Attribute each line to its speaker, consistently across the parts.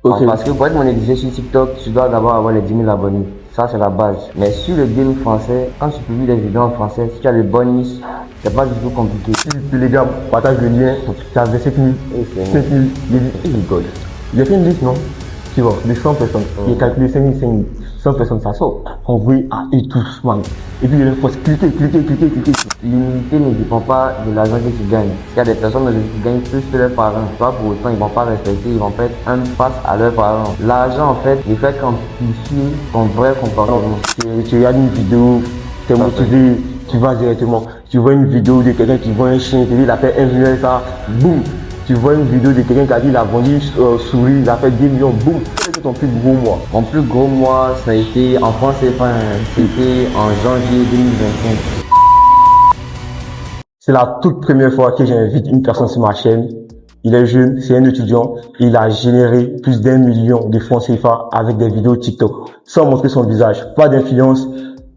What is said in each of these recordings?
Speaker 1: Ok.
Speaker 2: Parce que pour être monétisé sur TikTok, tu dois d'abord avoir les 10 000 abonnés. Ça, c'est la base. Mais sur le game français, quand tu publies des vidéos en français, si tu as les bonnes niches, c'est pas du tout compliqué.
Speaker 1: Si les gars partagent le lien, tu as 27 000,
Speaker 2: Et c'est
Speaker 1: 5 000,
Speaker 2: ils rigolent.
Speaker 1: j'ai fait une liste, non? Tu vois, de 100 personnes. J'ai calculé 5 000, 5 000. 100 personnes, ça sort. Envoyé à eux tous, man. Et puis, il faut cliquer.
Speaker 2: L'immunité ne dépend pas de l'argent que tu gagnes. S'il y a des personnes aujourd'hui qui gagnent plus que leurs parents, pas pour autant, ils vont pas respecter, ils vont pas être un face à leurs parents. L'argent, en fait, il fait qu'amplifier ton vrai comportement.
Speaker 1: Tu regardes une vidéo, t'es motivé, tu vas directement. Tu vois une vidéo de quelqu'un qui vend un chien, il te dit, il a fait 1 million, ça, boum. Tu vois une vidéo de quelqu'un qui a dit, il a vendu souris, il a fait 10 millions, boum. C'est ton plus gros mois.
Speaker 2: Mon plus gros mois, ça a été en France, c'était en janvier 2025.
Speaker 1: C'est la toute première fois que j'invite une personne sur ma chaîne. Il est jeune, c'est un étudiant. Il a généré plus d'1 million de francs CFA avec des vidéos TikTok, sans montrer son visage. Pas d'influence,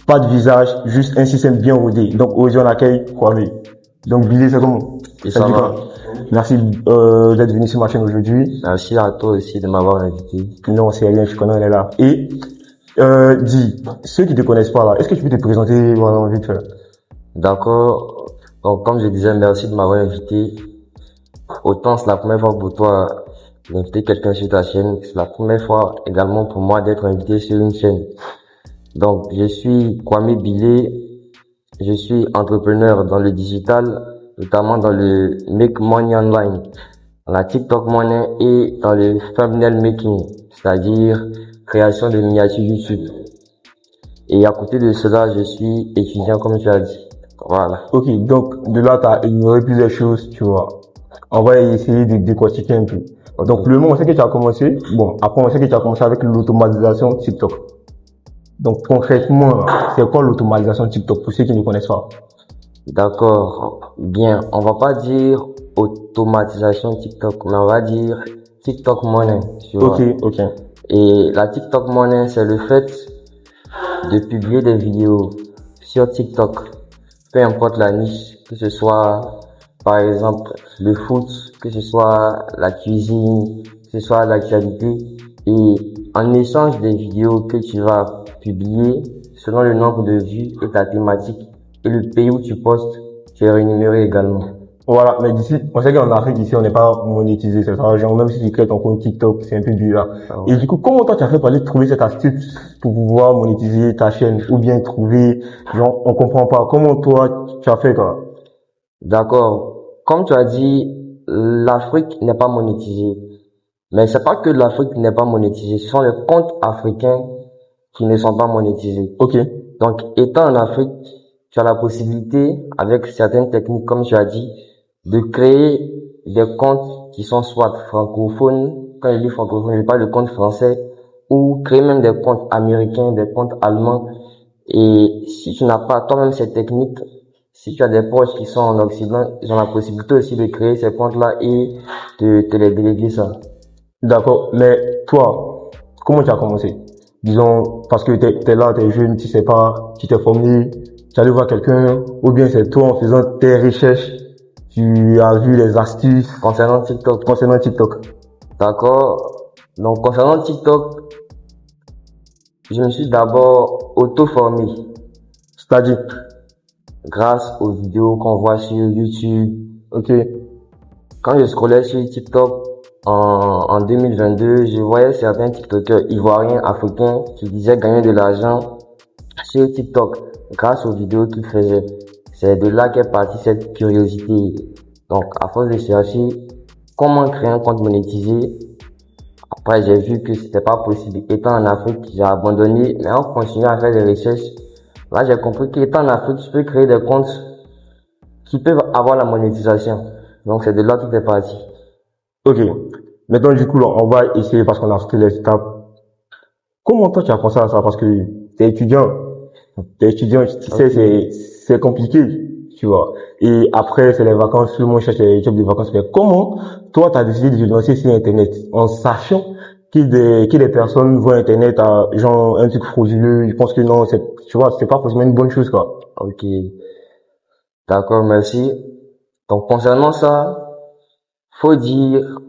Speaker 1: pas de visage, juste un système bien rodé. Donc aujourd'hui on accueille Kwame. Donc Billy, c'est comment?
Speaker 2: Et ça va.
Speaker 1: Merci d'être venu sur ma chaîne aujourd'hui.
Speaker 2: Merci à toi aussi de m'avoir invité.
Speaker 1: Non, c'est rien, je connais, on est là. Et dis, ceux qui te connaissent pas là, est-ce que tu peux te présenter voilà, vite fait?
Speaker 2: D'accord. Donc, comme je disais, merci de m'avoir invité. Autant c'est la première fois pour toi d'inviter quelqu'un sur ta chaîne, c'est la première fois également pour moi d'être invité sur une chaîne. Donc, je suis Kwame Bilé, je suis entrepreneur dans le digital, notamment dans le Make Money Online, dans la TikTok Money et dans le Thumbnail Making, c'est-à-dire création de miniatures YouTube. Et à côté de cela, je suis étudiant comme tu as dit. Voilà.
Speaker 1: Ok, donc de là, tu as ignoré plusieurs choses, tu vois. On va essayer de décortiquer un peu.
Speaker 2: Okay.
Speaker 1: Donc le moment, on sait que tu as commencé, bon, après on sait que tu as commencé avec l'automatisation TikTok. Donc concrètement, c'est quoi l'automatisation TikTok pour ceux qui ne connaissent pas?
Speaker 2: D'accord, bien, on va pas dire automatisation TikTok, mais on va dire TikTok Money, tu vois.
Speaker 1: Ok.
Speaker 2: Et la TikTok Money, c'est le fait de publier des vidéos sur TikTok, peu importe la niche, que ce soit par exemple le foot, que ce soit la cuisine, que ce soit l'actualité, et en échange des vidéos que tu vas publier, selon le nombre de vues et ta thématique et le pays où tu postes, tu es rémunéré également.
Speaker 1: Voilà, mais d'ici, on sait qu'en Afrique, ici, on n'est pas monétisé, c'est ça, genre, même si tu crées ton compte TikTok, c'est un peu bizarre.
Speaker 2: Ah ouais.
Speaker 1: Et du coup, comment toi, tu as fait pour aller trouver cette astuce pour pouvoir monétiser ta chaîne, ou bien trouver, genre, on comprend pas, comment toi, tu as fait, quoi?
Speaker 2: D'accord. Comme tu as dit, l'Afrique n'est pas monétisée. Mais c'est pas que l'Afrique n'est pas monétisée, ce sont les comptes africains qui ne sont pas monétisés.
Speaker 1: Ok.
Speaker 2: Donc, étant en Afrique, tu as la possibilité, avec certaines techniques, comme tu as dit, de créer des comptes qui sont soit francophones, quand je dis francophone, je parle de comptes français, ou créer même des comptes américains, des comptes allemands. Et si tu n'as pas toi-même ces techniques, si tu as des proches qui sont en Occident, ils ont la possibilité aussi de créer ces comptes-là et de te les déléguer ça.
Speaker 1: D'accord, mais toi, comment tu as commencé? Disons, parce que t'es là, t'es jeune, tu sais pas, tu t'es formé, tu allais voir quelqu'un, ou bien c'est toi en faisant tes recherches, tu as vu les astuces
Speaker 2: Concernant TikTok. D'accord. Donc, concernant TikTok, je me suis d'abord auto-formé.
Speaker 1: C'est-à-dire,
Speaker 2: grâce aux vidéos qu'on voit sur YouTube.
Speaker 1: ok,
Speaker 2: Quand je scrollais sur TikTok en 2022, je voyais certains TikTokers ivoiriens, africains qui disaient gagner de l'argent sur TikTok grâce aux vidéos qu'ils faisaient. C'est de là qu'est partie cette curiosité. Donc, à force de chercher comment créer un compte monétisé, après j'ai vu que c'était pas possible. Étant en Afrique, j'ai abandonné, mais en continuant à faire des recherches, là j'ai compris qu'étant en Afrique, tu peux créer des comptes qui peuvent avoir la monétisation. Donc c'est de là tout est parti.
Speaker 1: ok. Maintenant, du coup, là, on va essayer parce qu'on a fait les étapes. Comment toi tu as pensé à ça? Parce que t'es étudiant, tu sais, c'est compliqué, tu vois. Et après, c'est les vacances, tout le monde cherche les jobs de vacances. Mais comment toi, tu as décidé de te lancer sur Internet en sachant que des personnes voient Internet à genre un truc frauduleux, je pense que non, tu vois, c'est pas forcément une bonne chose, quoi.
Speaker 2: Ok, d'accord, merci. Donc concernant ça, faut dire,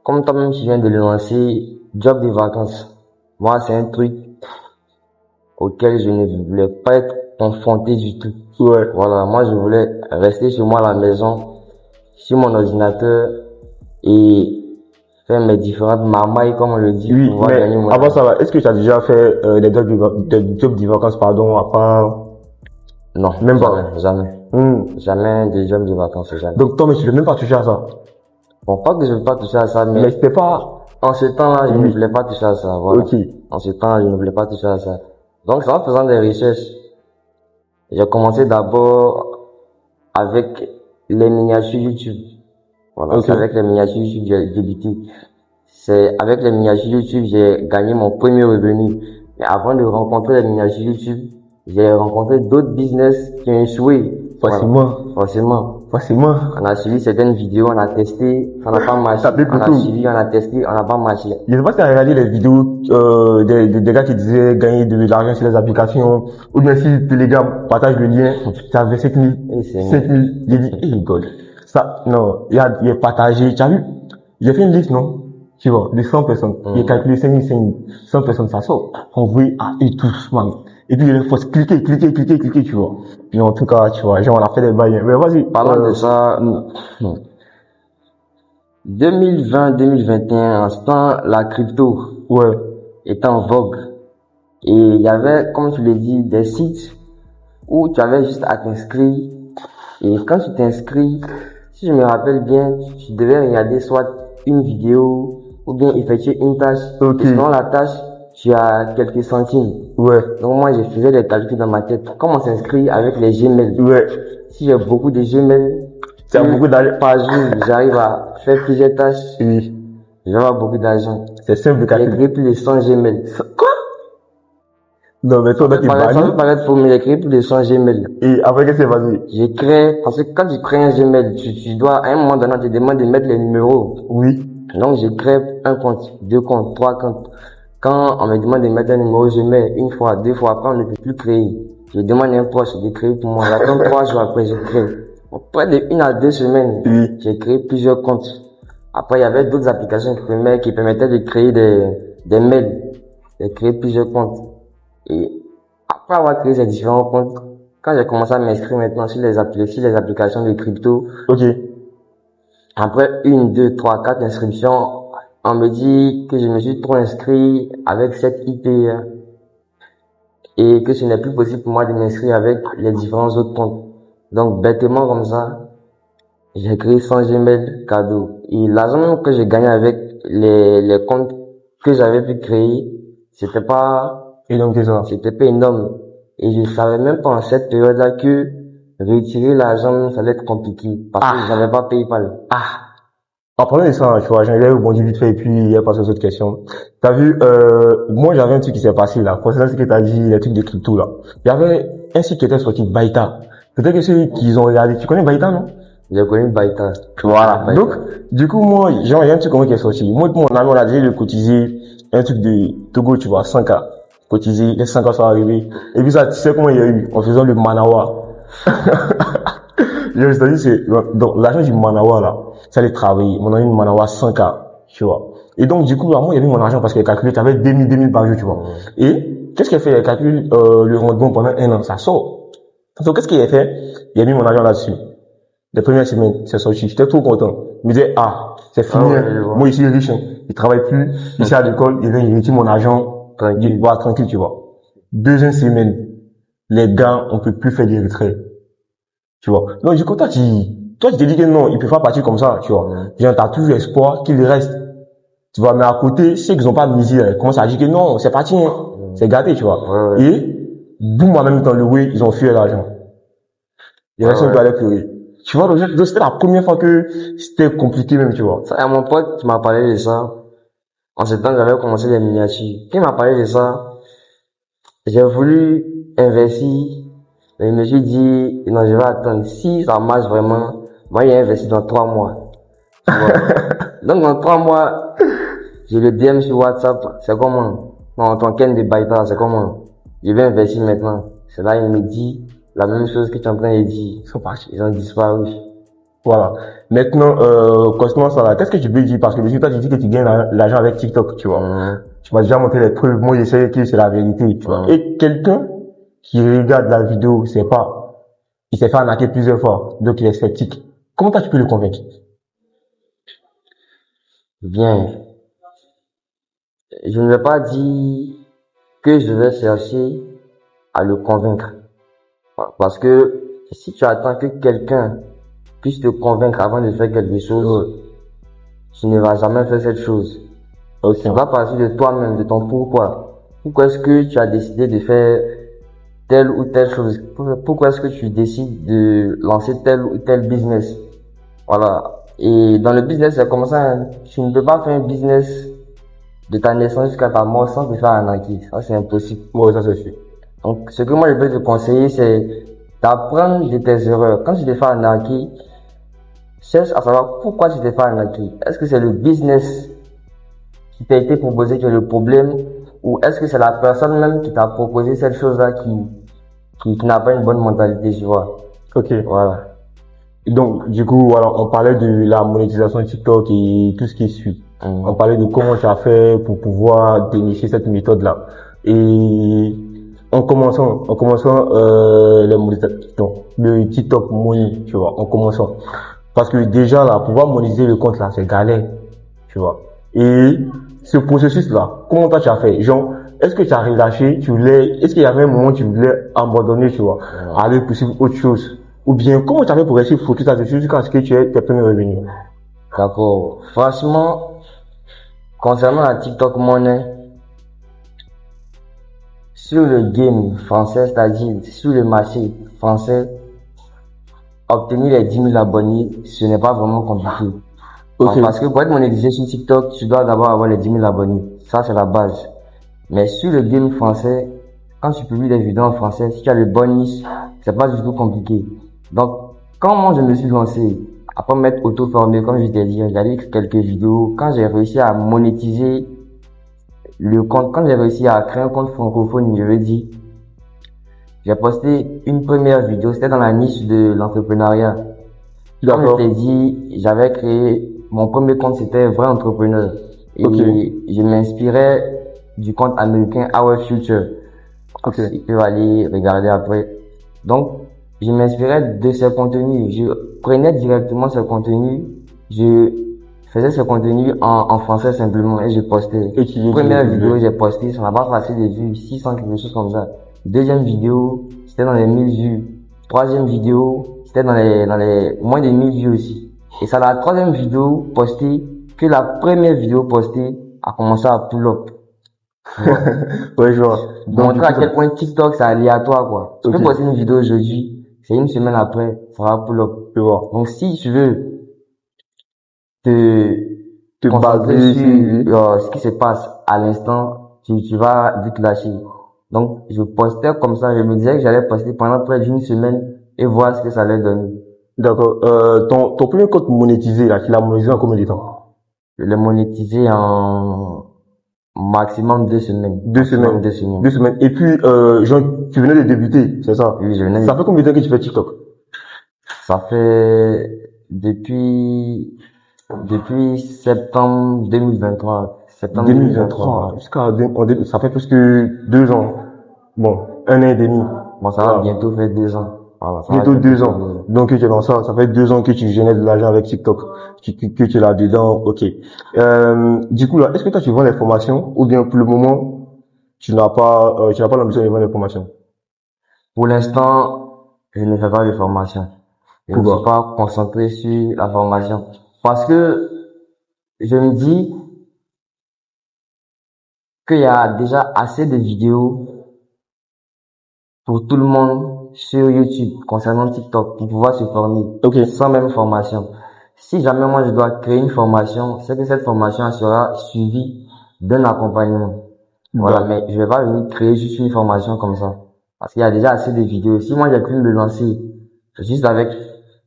Speaker 2: comme toi-même tu viens de le lancer, Job de vacances. Moi, c'est un truc auquel je ne voulais pas être confronté du tout.
Speaker 1: Ouais.
Speaker 2: Voilà, moi, je voulais rester chez moi à la maison, sur mon ordinateur et faire mes différentes marmailles, comme on le dit,
Speaker 1: Oui,
Speaker 2: pour pouvoir
Speaker 1: mais
Speaker 2: gagner mon
Speaker 1: avant
Speaker 2: argent.
Speaker 1: ça, va, est-ce que tu as déjà fait des jobs de vacances, pardon, à part...
Speaker 2: Non,
Speaker 1: Même pas.
Speaker 2: jamais. Jamais des jobs de vacances, jamais.
Speaker 1: Donc toi, mais tu veux même pas toucher à ça.
Speaker 2: Bon, pas que je ne veux pas toucher à ça,
Speaker 1: Mais
Speaker 2: mais
Speaker 1: c'était pas...
Speaker 2: en ce temps-là, je ne
Speaker 1: Oui.
Speaker 2: voulais pas toucher à ça, voilà.
Speaker 1: Ok.
Speaker 2: En ce temps-là, je ne voulais pas toucher à ça. Donc, c'est en faisant des recherches. J'ai commencé d'abord avec les miniatures YouTube. Voilà,
Speaker 1: Ok.
Speaker 2: c'est avec les miniatures YouTube que j'ai débuté. C'est avec les miniatures YouTube j'ai gagné mon premier revenu. Mais avant de rencontrer les miniatures YouTube, j'ai rencontré d'autres business qui ont échoué.
Speaker 1: Facilement.
Speaker 2: Forcément.
Speaker 1: Facilement.
Speaker 2: On a suivi certaines vidéos, on a testé, ça n'a pas marché.
Speaker 1: Ça plaît
Speaker 2: On a
Speaker 1: beaucoup.
Speaker 2: suivi, on a testé, on n'a pas marché.
Speaker 1: Je sais pas si tu as regardé les vidéos des gars qui disaient gagner de l'argent sur les applications, ou bien si les gars partagent le lien, tu avais 5 000,
Speaker 2: Et c'est
Speaker 1: 5 000, j'ai dit, hey God, ça, non, il a partagé, tu as vu, j'ai fait une liste, non, tu vois, de 100 personnes, il a calculé 5 000, 100 personnes, ça sort, envoyé à eux tous, man. Et puis il faut cliquer, tu vois. Puis en tout cas, tu vois, genre on a fait des bails, mais vas-y.
Speaker 2: Parlant de ça, 2020-2021, en ce temps, la crypto
Speaker 1: Ouais,
Speaker 2: était en vogue. Et il y avait, comme tu l'as dit, des sites où tu avais juste à t'inscrire. Et quand tu t'inscris, si je me rappelle bien, tu devais regarder soit une vidéo ou bien effectuer une tâche.
Speaker 1: ok,
Speaker 2: Et selon la tâche, tu as quelques centimes.
Speaker 1: ouais,
Speaker 2: Donc moi, je faisais des calculs dans ma tête. Comment s'inscrire avec les Gmail?
Speaker 1: ouais,
Speaker 2: Si j'ai beaucoup de Gmail,
Speaker 1: tu as beaucoup d'argent.
Speaker 2: par jour, j'arrive à faire plusieurs tâches,
Speaker 1: Oui,
Speaker 2: je vais avoir beaucoup d'argent.
Speaker 1: c'est simple de
Speaker 2: J'ai
Speaker 1: calculer.
Speaker 2: créé plus de 100 Gmail.
Speaker 1: Quoi? Non, mais toi, t'es
Speaker 2: Ça
Speaker 1: banni.
Speaker 2: peut paraître faux, mais j'ai créé plus de 100 Gmail.
Speaker 1: Et après, qu'est-ce qui s'est passé?
Speaker 2: J'ai créé, parce que quand tu crées un Gmail, tu dois, à un moment donné, on te demande de mettre les numéros.
Speaker 1: Oui.
Speaker 2: Donc, j'ai créé un compte, deux comptes, trois comptes. Quand on me demande de mettre un numéro, je mets une fois, deux fois, après on ne peut plus créer. Je demande à un proche de créer pour moi. J'attends 3 jours après, je crée. Près de 1 à 2 semaines,
Speaker 1: Oui.
Speaker 2: j'ai créé plusieurs comptes. Après, il y avait d'autres applications qui permettaient de créer des mails, de créer plusieurs comptes. Et après avoir créé ces différents comptes, quand j'ai commencé à m'inscrire maintenant sur les applications de crypto,
Speaker 1: Ok.
Speaker 2: après 1, 2, 3, 4 inscriptions, on me dit que je me suis trop inscrit avec cette IP et que ce n'est plus possible pour moi de m'inscrire avec les différents autres comptes. Donc, bêtement comme ça, j'ai créé 100 Gmail cadeau. Et l'argent même que j'ai gagné avec les comptes que j'avais pu créer, c'était pas énorme. Et je savais même pas en cette période-là que retirer l'argent, ça allait être compliqué. Parce que j'avais pas PayPal.
Speaker 1: En parlant de ça, tu vois, j'allais rebondir vite fait et puis il y a passé aux autres questions. T'as vu, moi j'avais un truc qui s'est passé là, concernant ce que t'as dit, les trucs de crypto là. Il y avait un site qui était sorti, Baita. Peut-être que ceux qui ont regardé, tu connais Baita, non?
Speaker 2: J'ai connu Baita.
Speaker 1: Voilà. Donc, du coup, moi, genre, il y a un truc qui est sorti. Moi, mon ami, on a dit de cotiser un truc de Togo, tu vois, 100K. Cotiser, les 100K sont arrivés. Et puis ça, tu sais comment il y a eu? En faisant le Manawa. Je me suis dit, donc, l'argent du Manawa, là, ça allait travailler. Mon ami, Manawa 100K, tu vois. Et donc, du coup, là, moi, il y a mis mon argent parce qu'il a calculé, tu avais 2000 par jour, tu vois. Et, qu'est-ce qu'il a fait? Il a calculé, le rendement pendant 1 an. Ça sort. Donc, qu'est-ce qu'il a fait? Il a mis mon argent là-dessus. Les premières semaines, c'est sorti. J'étais trop content. Je me disais, c'est fini. Moi, ici, riche, hein. Il travaille plus. Ici, à l'école, il vient, il retire mon argent.
Speaker 2: Tranquille.
Speaker 1: Voilà, tranquille, tu vois. 2e semaine, les gars, on peut plus faire des retraits. Tu vois. Donc, du coup, toi, tu te dis que non, il peut pas partir comme ça, tu vois. Genre, t'as toujours espoir qu'il reste. Tu vois, mais à côté, ceux qui n'ont pas misé, ils commencent à dire que non, c'est parti, hein. C'est gâté, tu vois. Et, boum, en même temps, le way, ils ont fui l'argent. Il reste un peu à pleurer. Tu vois, donc c'était la première fois que c'était compliqué même, tu vois.
Speaker 2: Ça, à mon pote qui m'a parlé de ça, en ce temps, j'avais commencé les miniatures. Quand il m'a parlé de ça, j'ai voulu investir, mais je me suis dit, non, je vais attendre. Si ça marche vraiment, moi, j'ai investi dans 3 mois. Tu vois. Donc, dans 3 mois, j'ai le DM sur WhatsApp, c'est comment? Non, ton Ken de Baita, c'est comment? Je vais investir maintenant. C'est là, il me dit la même chose que tu es en train de dire.
Speaker 1: Ils sont partis.
Speaker 2: Ils ont disparu.
Speaker 1: Voilà. Maintenant, concernant ça là, qu'est-ce que tu peux dire? Parce que déjà, toi, tu dis que tu gagnes l'argent avec TikTok, tu vois. Tu m'as déjà montré les preuves. Moi, j'essaie que c'est la vérité, tu vois. Et quelqu'un qui regarde la vidéo, il s'est fait arnaquer plusieurs fois. Donc, il est sceptique. Comment toi, tu peux le convaincre?
Speaker 2: Bien, je ne vais pas dire que je vais chercher à le convaincre. Parce que si tu attends que quelqu'un puisse te convaincre avant de faire quelque chose, tu ne vas jamais faire cette chose. Ça va partir de toi-même, de ton pourquoi. Pourquoi est-ce que tu as décidé de faire telle ou telle chose? Pourquoi est-ce que tu décides de lancer tel ou tel business? Voilà. Et dans le business, c'est comme ça, hein. Tu ne peux pas faire un business de ta naissance jusqu'à ta mort sans te faire arnaquer. Ça, c'est impossible.
Speaker 1: Ouais, ça, c'est sûr.
Speaker 2: Donc, ce que moi, je peux te conseiller, c'est d'apprendre de tes erreurs. Quand tu te fais arnaquer, cherche à savoir pourquoi tu te fais arnaquer. Est-ce que c'est le business qui t'a été proposé qui est le problème, ou est-ce que c'est la personne même qui t'a proposé cette chose-là qui n'a pas une bonne mentalité, tu vois?
Speaker 1: Ok.
Speaker 2: Voilà.
Speaker 1: Donc, du coup, voilà, on parlait de la monétisation de TikTok et tout ce qui suit. On parlait de comment tu as fait pour pouvoir dénicher cette méthode-là. Et en commençant, les monétisations, le TikTok Money, tu vois, en commençant. Parce que déjà, là, pouvoir monétiser le compte, là, c'est galère, tu vois. Et ce processus-là, comment toi tu as fait? Genre, est-ce que tu as relâché, est-ce qu'il y avait un moment où tu voulais abandonner, tu vois, aller poursuivre autre chose? Ou bien, comment tu as fait pour rester focus là-dessus jusqu'à ce que tu aies tes premiers revenus?
Speaker 2: D'accord. Franchement, concernant la TikTok Money, sur le game français, c'est-à-dire sur le marché français, obtenir les 10 000 abonnés, ce n'est pas vraiment compliqué.
Speaker 1: Ok.
Speaker 2: Parce que pour être monétisé sur TikTok, tu dois d'abord avoir les 10 000 abonnés. Ça, c'est la base. Mais sur le game français, quand tu publies des vidéos en français, si tu as le bon niche, c'est pas du tout compliqué. Donc, quand moi je me suis lancé, après m'être auto-formé, comme je t'ai dit, j'ai écrit quelques vidéos, quand j'ai réussi à monétiser le compte, quand j'ai réussi à créer un compte francophone, je veux dire, j'ai posté une première vidéo, c'était dans la niche de l'entrepreneuriat. Comme je t'ai dit, j'avais créé, mon premier compte c'était Vrai Entrepreneur. Et je m'inspirais du compte américain Our Future. Ils peuvent aller regarder après. Donc, je m'inspirais de ces contenus. Je prenais directement ces contenus. Je faisais ce contenu en français simplement et je postais. Première vidéo, j'ai posté, ça n'a pas passé de vues, 600 quelque chose comme ça. Deuxième vidéo, c'était dans les 1000 vues. Troisième vidéo, c'était dans les moins de 1000 vues aussi. Et c'est la troisième vidéo postée que la première vidéo postée a commencé à pull up.
Speaker 1: Ouais, je vois.
Speaker 2: Montrer à quel point TikTok c'est aléatoire, quoi. Tu peux poster une vidéo aujourd'hui, c'est une semaine après, ça va pull up.
Speaker 1: Je vois.
Speaker 2: Donc si tu veux te concentrer
Speaker 1: baser
Speaker 2: sur ce qui se passe à l'instant, tu vas vite lâcher. Donc je postais comme ça, je me disais que j'allais poster pendant près d'une semaine et voir ce que ça allait donner.
Speaker 1: D'accord. Ton premier compte monétisé, là, tu l'as monétisé en combien de temps?
Speaker 2: Je l'ai monétisé en maximum 2 semaines.
Speaker 1: 2 semaines.
Speaker 2: 2 semaines.
Speaker 1: 2 semaines. Et puis, genre, tu venais de débuter, c'est ça?
Speaker 2: Oui, je venais.
Speaker 1: Ça fait combien de temps que tu fais TikTok?
Speaker 2: Ça fait depuis septembre 2023. Septembre
Speaker 1: 2023. Ça fait plus que 2 ans. Bon, 1 an et demi.
Speaker 2: Bon, ça va bientôt faire 2 ans. Voilà,
Speaker 1: bientôt 2 ans. Donc, tu es dans ça. Ça fait 2 ans que tu génères de l'argent avec TikTok. Que tu es là-dedans. Ok. Du coup, là, est-ce que toi, tu vends les formations? Ou bien, pour le moment, tu n'as pas l'ambition de vendre les formations?
Speaker 2: Pour l'instant, je ne fais pas de formation. Je ne suis pas concentré sur la formation. Parce que, je me dis qu'il y a déjà assez de vidéos pour tout le monde sur YouTube concernant TikTok pour pouvoir se former sans même formation. Si jamais moi je dois créer une formation, c'est que cette formation sera suivie d'un accompagnement. Voilà, mais je vais pas venir créer juste une formation comme ça. Parce qu'il y a déjà assez de vidéos. Si moi j'ai pu me lancer juste avec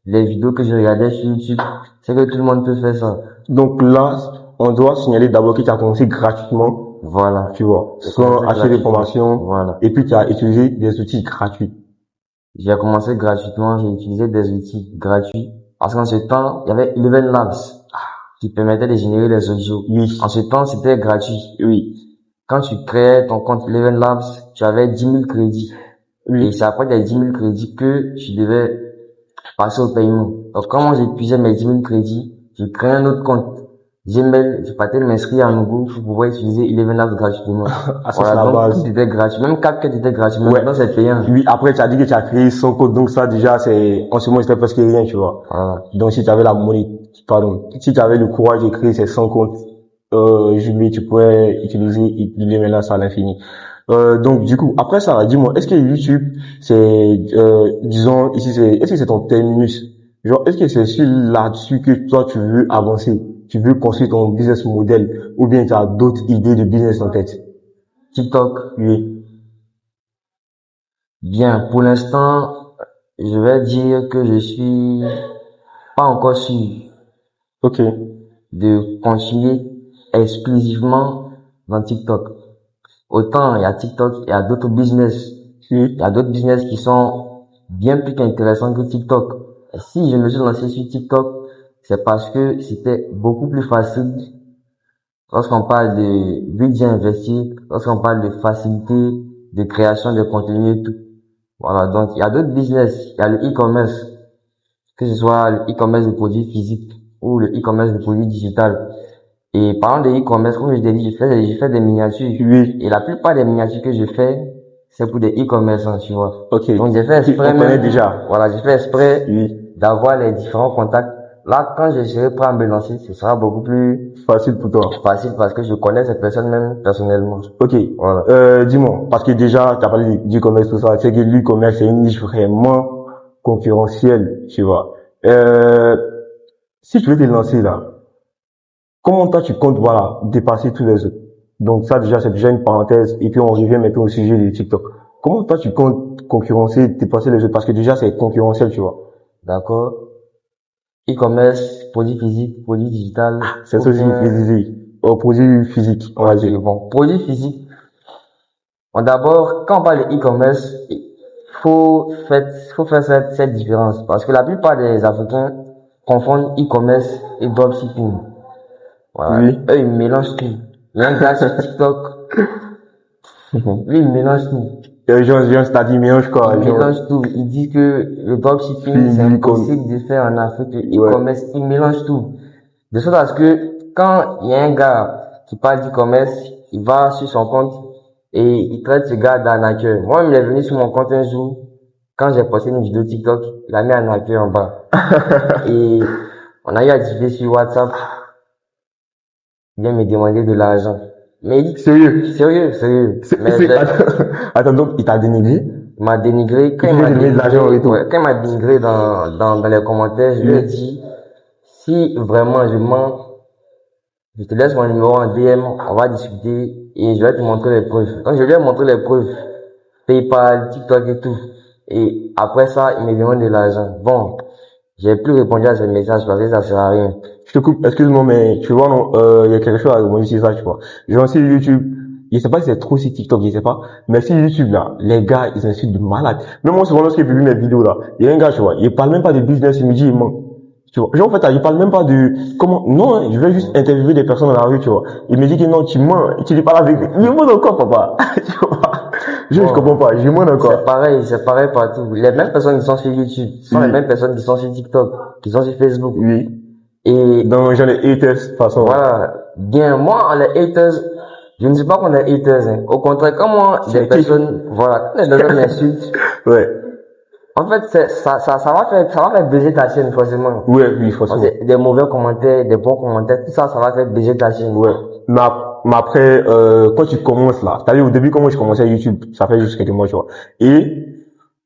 Speaker 2: les vidéos que je regardais sur YouTube, c'est que tout le monde peut faire ça.
Speaker 1: Donc là, on doit signaler d'abord que tu as commencé gratuitement.
Speaker 2: Voilà.
Speaker 1: Tu vois, sans acheter des formations.
Speaker 2: Voilà.
Speaker 1: Et puis tu as utilisé des outils gratuits.
Speaker 2: J'ai commencé gratuitement, j'ai utilisé des outils gratuits. Parce qu'en ce temps, il y avait Eleven Labs qui permettait de générer les audios.
Speaker 1: Oui.
Speaker 2: En ce temps, c'était gratuit.
Speaker 1: Oui.
Speaker 2: Quand tu créais ton compte Eleven Labs, tu avais 10 000 crédits.
Speaker 1: Oui.
Speaker 2: Et c'est après les 10 000 crédits que tu devais passer au paiement. Donc, quand moi j'épuisais mes 10 000 crédits, je créais un autre compte Gmail, je partais de m'inscrire à nouveau pour pouvoir utiliser Eleven Labs gratuitement.
Speaker 1: Ah, ça, c'est
Speaker 2: Voilà,
Speaker 1: la
Speaker 2: donc
Speaker 1: base.
Speaker 2: tout était gratuit. Même CapCut était gratuit.
Speaker 1: Ouais.
Speaker 2: Maintenant, c'est payant.
Speaker 1: Oui, après, tu as dit que tu as créé 100 comptes, donc ça, déjà, en ce moment, c'était presque rien, tu vois.
Speaker 2: Voilà.
Speaker 1: Donc, si tu avais si tu avais le courage de créer ces 100 comptes, Julie, tu pourrais utiliser Eleven Labs à l'infini. Donc, du coup, après ça, dis-moi, est-ce que YouTube, disons, ici, est-ce que c'est ton terminus? Genre, est-ce que c'est là-dessus que toi, tu veux avancer? Tu veux construire ton business model? Ou bien tu as d'autres idées de business en tête?
Speaker 2: TikTok.
Speaker 1: Oui.
Speaker 2: Bien, pour l'instant, je vais dire que je suis pas encore sûr
Speaker 1: Ok.
Speaker 2: de continuer exclusivement dans TikTok. Autant il y a TikTok, il y a d'autres business.
Speaker 1: Oui.
Speaker 2: Il y a d'autres business qui sont bien plus intéressants que TikTok. Et si je me suis lancé sur TikTok, c'est parce que c'était beaucoup plus facile lorsqu'on parle de budget investi, lorsqu'on parle de facilité de création de contenu et tout. Voilà, donc il y a d'autres business, il y a le e-commerce, que ce soit le e-commerce de produits physiques ou le e-commerce de produits digital. Et parlant de e-commerce, comme je t'ai dit, je fais des miniatures.
Speaker 1: Oui.
Speaker 2: Et la plupart des miniatures que je fais, c'est pour des e-commerçants, tu vois.
Speaker 1: Ok.
Speaker 2: Donc j'ai fait exprès
Speaker 1: On connaît déjà.
Speaker 2: Voilà, j'ai fait exprès
Speaker 1: Oui.
Speaker 2: d'avoir les différents contacts. Là, quand je serai prêt à me lancer, ce sera beaucoup plus
Speaker 1: Facile pour toi.
Speaker 2: facile parce que je connais cette personne même personnellement.
Speaker 1: Ok.
Speaker 2: Voilà.
Speaker 1: Dis-moi, parce que déjà, tu as parlé d'e-commerce, tout ça. C'est que l'e-commerce, c'est une niche vraiment concurrentielle, tu vois. Si tu veux te lancer là, comment toi tu comptes, voilà, dépasser tous les autres? Donc ça, déjà, c'est déjà une parenthèse. Et puis, on revient maintenant au sujet de TikTok. Comment toi tu comptes concurrencer, dépasser les autres? Parce que déjà, c'est concurrentiel, tu vois.
Speaker 2: D'accord. E-commerce, produits physiques, produits digital.
Speaker 1: C'est ça aussi que je disais. Produit physique, on va dire.
Speaker 2: Bon, produits physiques. Bon, d'abord, quand on parle de e-commerce, faut faire cette différence. Parce que la plupart des Africains confondent e-commerce et dropshipping. Voilà.
Speaker 1: Oui.
Speaker 2: Eux, ils mélangent tout. Il y a un gars sur TikTok, lui, il mélange tout.
Speaker 1: C'est-à-dire, mélange quoi?
Speaker 2: Il mélange tout. Il dit que le dropshipping, c'est impossible de faire en Afrique. Le e-commerce, il mélange tout. De sorte à ce que quand il y a un gars qui parle d'e-commerce, il va sur son compte et il traite ce gars d'arnaqueur. Moi, il est venu sur mon compte un jour, quand j'ai posté une vidéo TikTok, il a mis arnaqueur en bas. Et on a eu à discuter sur WhatsApp. Il vient me demander de l'argent. Mais il dit, sérieux.
Speaker 1: Attends, donc, il t'a dénigré?
Speaker 2: Il m'a dénigré. Quand il m'a dénigré dans les commentaires, je lui ai dit, si vraiment je mens, je te laisse mon numéro en DM, on va discuter et je vais te montrer les preuves. Donc je lui ai montré les preuves. PayPal, TikTok et tout. Et après ça, il me demande de l'argent. Bon, j'ai plus répondu à ce message parce que ça sert à rien.
Speaker 1: Je te coupe, excuse-moi, mais tu vois, non, il y a quelque chose à rebondir sur ça, tu vois. Genre, sur YouTube, je sais pas si c'est trop sur TikTok, je sais pas, mais sur YouTube, là, les gars, ils insultent de malade. Même moi, souvent, lorsque j'ai vu mes vidéos, là, il y a un gars, tu vois, il parle même pas de business, il me dit, il ment. Tu vois. Genre, en fait, il parle même pas de, non, hein, je vais juste interviewer des personnes dans la rue, tu vois. Il me dit que non, tu mens, tu dis pas la vérité. Il ment encore, papa. Tu vois. Je comprends pas, je mens encore.
Speaker 2: C'est pareil partout. Les mêmes personnes qui sont sur YouTube sont les mêmes personnes qui sont sur TikTok, qui sont sur Facebook.
Speaker 1: Oui.
Speaker 2: Et
Speaker 1: donc, genre les haters, de toute façon.
Speaker 2: Voilà. Bien, moi, les haters, je ne dis pas qu'on est haters, hein. Au contraire, quand moi, des personnes, voilà, quand les personnes m'insultent.
Speaker 1: Ouais.
Speaker 2: En fait, ça va faire baiser ta chaîne, forcément.
Speaker 1: Ouais, oui, forcément.
Speaker 2: Des mauvais commentaires, des bons commentaires, tout ça, ça va faire baiser ta chaîne.
Speaker 1: Ouais. Mais après, quand tu commences là, c'est-à-dire au début, quand je commençais YouTube, ça fait juste quelques mois, tu vois. Et,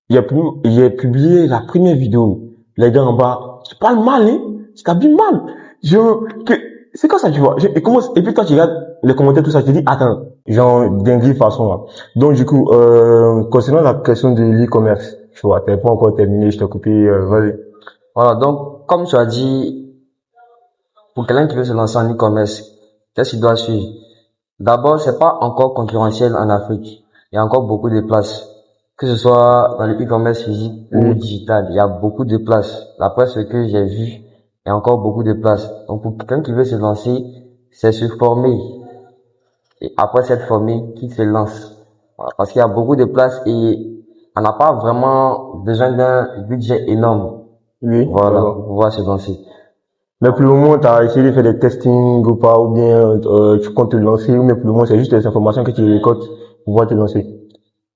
Speaker 1: j'ai publié la première vidéo. Les gars en bas, tu parles mal, hein? Tu t'habilles mal. C'est quoi ça, tu vois? Et puis toi, tu regardes les commentaires, tout ça, tu te dis, attends, genre, dinguerie façon, là. Donc, du coup, concernant la question de l'e-commerce, tu vois, t'es pas encore terminé, je t'ai coupé, vas-y.
Speaker 2: Voilà, donc, comme tu as dit, pour quelqu'un qui veut se lancer en e-commerce, qu'est-ce qu'il doit suivre? D'abord, c'est pas encore concurrentiel en Afrique. Il y a encore beaucoup de places. que ce soit dans le e-commerce physique ou digital, il y a beaucoup de place. D'après ce que j'ai vu, il y a encore beaucoup de place. Donc pour quelqu'un qui veut se lancer, c'est se former. Et après s'être formé, qui se lance. Voilà. Parce qu'il y a beaucoup de place et on n'a pas vraiment besoin d'un budget énorme.
Speaker 1: Oui,
Speaker 2: Voilà,
Speaker 1: d'accord.
Speaker 2: pour pouvoir se lancer.
Speaker 1: Mais pour le moment, tu as essayé de faire des testings ou pas, ou bien tu comptes te lancer, ou mais pour le moment, c'est juste des informations que tu récoltes pour pouvoir te lancer.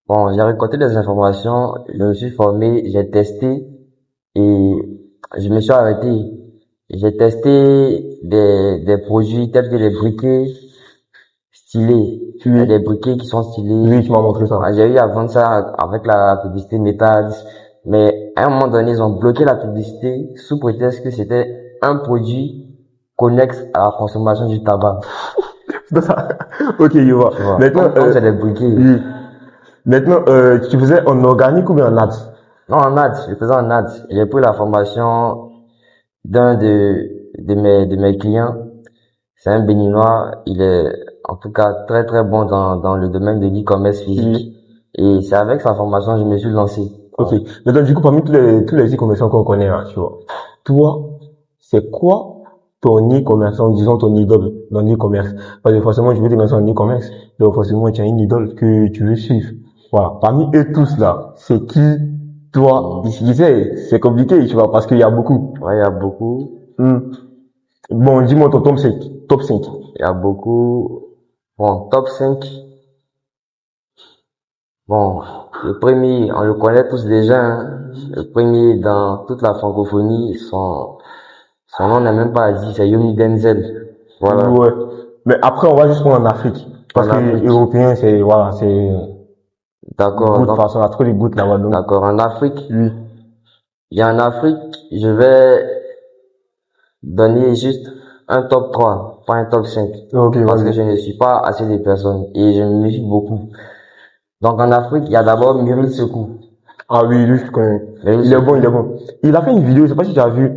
Speaker 2: Bon, j'ai récolté des informations, je me suis formé, j'ai testé et je me suis arrêté. J'ai testé des produits tels que les briquets stylés. Il y a des briquets qui sont stylés.
Speaker 1: Oui, tu m'as montré ça.
Speaker 2: J'ai eu à vendre ça avec la publicité Metals, mais à un moment donné, ils ont bloqué la publicité sous prétexte que c'était un produit connexe à la consommation du tabac.
Speaker 1: Ok, je vois.
Speaker 2: Tu vois.
Speaker 1: Maintenant,
Speaker 2: Comme c'est des briquets.
Speaker 1: oui. Maintenant, tu faisais en organique ou bien en ads?
Speaker 2: Non, en ads, je faisais en ads. J'ai pris la formation d'un de mes clients. C'est un Béninois. Il est, en tout cas, très, très bon dans le domaine de l'e-commerce physique. Et c'est avec sa formation que je me suis lancé.
Speaker 1: Ok. Maintenant, du coup, parmi tous les e-commerçants qu'on connaît, là, tu vois, toi, c'est quoi ton e-commerçant, disons ton idole dans l'e-commerce? Parce que forcément, je veux te lancer en e-commerce. Donc, forcément, tu as une idole que tu veux suivre. Voilà. Parmi eux tous, là, c'est qui, toi, ici, c'est compliqué, tu vois, parce qu'il y a beaucoup.
Speaker 2: Ouais, il y a beaucoup.
Speaker 1: Bon, dis-moi ton top 5. Top 5.
Speaker 2: Il y a beaucoup. Bon, top 5. Bon, le premier, on le connaît tous déjà, hein. Le premier dans toute la francophonie, son nom n'est même pas à dire, c'est Yomi Denzel. Voilà.
Speaker 1: Ouais. Mais après, on va juste prendre en Afrique. Parce
Speaker 2: En
Speaker 1: que
Speaker 2: Afrique.
Speaker 1: les Européens, c'est, voilà, c'est,
Speaker 2: D'accord.
Speaker 1: de toute
Speaker 2: Donc,
Speaker 1: façon, on a trop les gouttes là-bas. Donc,
Speaker 2: d'accord. En Afrique,
Speaker 1: oui.
Speaker 2: il y a en Afrique, je vais donner juste un top 3, pas un top 5.
Speaker 1: Ok,
Speaker 2: Parce que
Speaker 1: vas-y.
Speaker 2: je ne suis pas assez de personnes et je me méfie beaucoup. Donc en Afrique, il y a d'abord Myril Sekou.
Speaker 1: Ah oui, lui, je connais.
Speaker 2: Myril
Speaker 1: Il est
Speaker 2: Sekou.
Speaker 1: bon, il est bon. Il a fait une vidéo, je sais pas si tu as vu,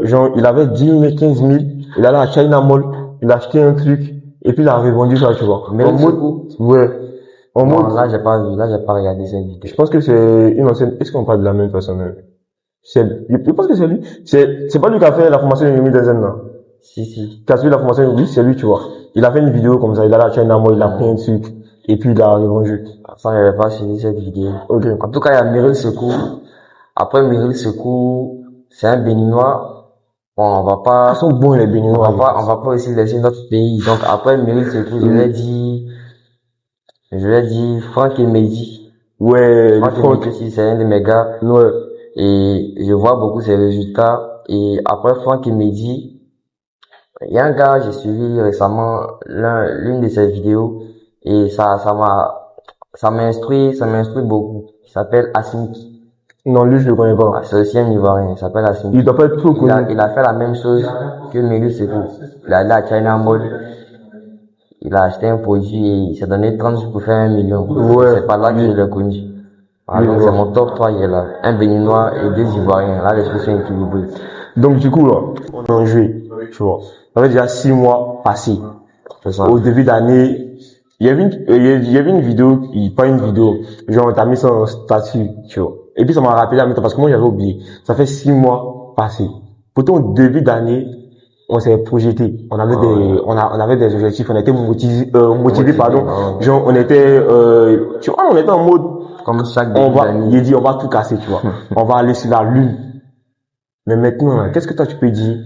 Speaker 1: genre, il avait 10 000, 15 000, il allait à China Mall, il a acheté un truc, et puis il a revendu ça, tu vois.
Speaker 2: Myril
Speaker 1: En mode,
Speaker 2: Sekou.
Speaker 1: ouais. En
Speaker 2: Non,
Speaker 1: mode,
Speaker 2: là, j'ai pas vu. Là, j'ai pas regardé cette vidéo.
Speaker 1: je pense que c'est une ancienne, est-ce qu'on parle de la même personne? Je pense que c'est lui. C'est pas lui qui a fait la formation de Yumi Denzel, non?
Speaker 2: Si.
Speaker 1: Qui a suivi la formation, oui, c'est lui, tu vois. Il a fait une vidéo comme ça, il allait à China Mall, il a pris un truc, et puis il a revendu.
Speaker 2: Ça, j'avais pas suivi cette vidéo.
Speaker 1: Ok.
Speaker 2: En tout cas, il y a Myril Sekou. Après Myril Sekou, c'est un Béninois. Bon, on va
Speaker 1: Ils
Speaker 2: pas,
Speaker 1: sont bons, les Béninois.
Speaker 2: on va pas aussi laisser notre pays. Donc après Myril Sekou, je vais dire Franck Emedi.
Speaker 1: Ouais,
Speaker 2: Franck Emedi aussi, c'est un de mes gars.
Speaker 1: ouais.
Speaker 2: Et je vois beaucoup ses résultats. Et après Franck Emedi, il y a un gars, j'ai suivi récemment l'une de ses vidéos. Et ça m'instruit beaucoup. Il s'appelle Asinki.
Speaker 1: Non, lui, je le connais pas.
Speaker 2: Ah, c'est aussi un Ivoirien, il s'appelle Asinki.
Speaker 1: Il doit pas être trop connu.
Speaker 2: Il a fait la même chose que Myril Sekou. Il a allé à China Mall. Il a acheté un produit et il s'est donné 30 jours pour faire 1 million.
Speaker 1: Ouais.
Speaker 2: C'est pas là que je l'ai connu. Voilà, donc c'est mon top 3 qui est là. Un Béninois et 2 Ivoiriens. Là, les choses sont équilibrées.
Speaker 1: Donc, du coup, là, on est en juillet, tu vois. Ça fait déjà 6 mois passés.
Speaker 2: C'est ça.
Speaker 1: Au début d'année, il y avait une vidéo, pas une vidéo, genre, t'as mis ça en statut, tu vois. Et puis, ça m'a rappelé à même temps, parce que moi, j'avais oublié. Ça fait 6 mois passés. Pourtant, au début d'année, on s'est projeté. On avait des objectifs, on était motivés, pardon.
Speaker 2: Ouais.
Speaker 1: Genre, on était, tu vois, on était en mode,
Speaker 2: Comme chaque
Speaker 1: on
Speaker 2: début
Speaker 1: va,
Speaker 2: d'année.
Speaker 1: il dit, on va tout casser, tu vois. On va aller sur la lune. Mais maintenant, hein, qu'est-ce que toi tu peux dire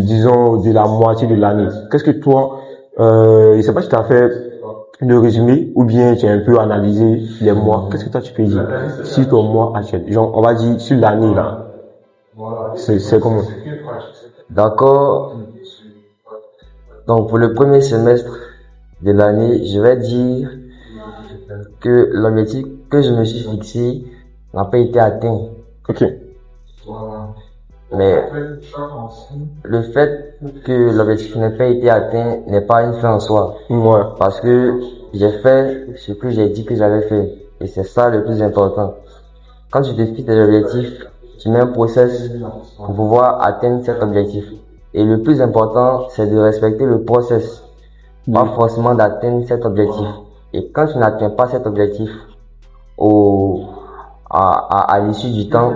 Speaker 1: disons, de la moitié de l'année? Qu'est-ce que toi, je sais pas si tu as fait le résumé ou bien tu as un peu analysé les mois. Qu'est-ce que toi tu peux dire sur ton mois actuel? Genre, on va dire sur l'année, là. C'est comment?
Speaker 2: D'accord. Donc, pour le premier semestre de l'année, je vais dire que l'objectif que je me suis fixé n'a pas été atteint.
Speaker 1: Ok.
Speaker 2: Mais le fait que l'objectif n'ait pas été atteint n'est pas une fin en soi.
Speaker 1: Ouais.
Speaker 2: Parce que j'ai fait ce que j'ai dit que j'avais fait. Et c'est ça le plus important. Quand tu te fixes des objectifs, tu mets un process pour pouvoir atteindre cet objectif. Et le plus important, c'est de respecter le process. Pas forcément d'atteindre cet objectif. Et quand tu n'atteins pas cet objectif à l'issue du temps,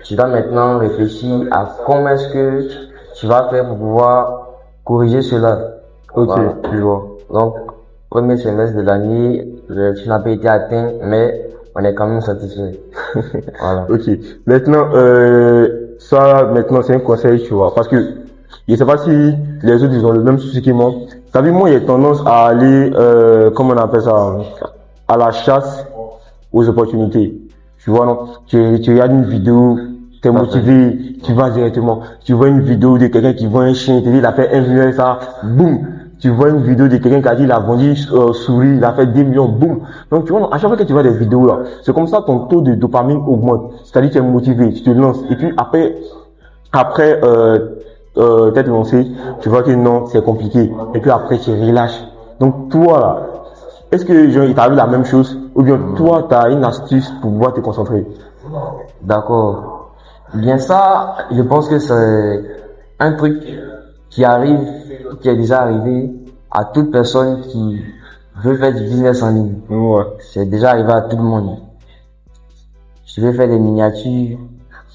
Speaker 2: tu dois maintenant réfléchir à comment est-ce que tu vas faire pour pouvoir corriger cela.
Speaker 1: Ok,
Speaker 2: Voilà.
Speaker 1: je vois.
Speaker 2: Donc, premier semestre de l'année, tu n'as pas été atteint, mais on est quand même satisfait. Voilà.
Speaker 1: Ok. Maintenant, maintenant, c'est un conseil, tu vois. Parce que, je sais pas si les autres, ils ont le même souci que moi. T'as vu, moi, j'ai tendance à aller, comment on appelle ça, à la chasse aux opportunités. Tu vois, non? Tu regardes une vidéo, t'es motivé, tu vas directement. Tu vois une vidéo de quelqu'un qui vend un chien, il te dit, il a fait 1 million, et ça, boum. Tu vois une vidéo de quelqu'un qui a dit, il a vendu souris, il a fait 10 millions, boum. Donc, tu vois, non, à chaque fois que tu vois des vidéos là, c'est comme ça ton taux de dopamine augmente. C'est-à-dire, tu es motivé, tu te lances. Et puis, après, t'être lancé, tu vois que non, c'est compliqué. Et puis après, tu relâches. Donc, toi, là, est-ce que, genre, il t'arrive la même chose? Ou bien, toi, t'as une astuce pour pouvoir te concentrer?
Speaker 2: D'accord. Bien ça, je pense que c'est un truc qui arrive, qui est déjà arrivé à toute personne qui veut faire du business en ligne.
Speaker 1: Ouais.
Speaker 2: C'est déjà arrivé à tout le monde. Tu veux faire des miniatures,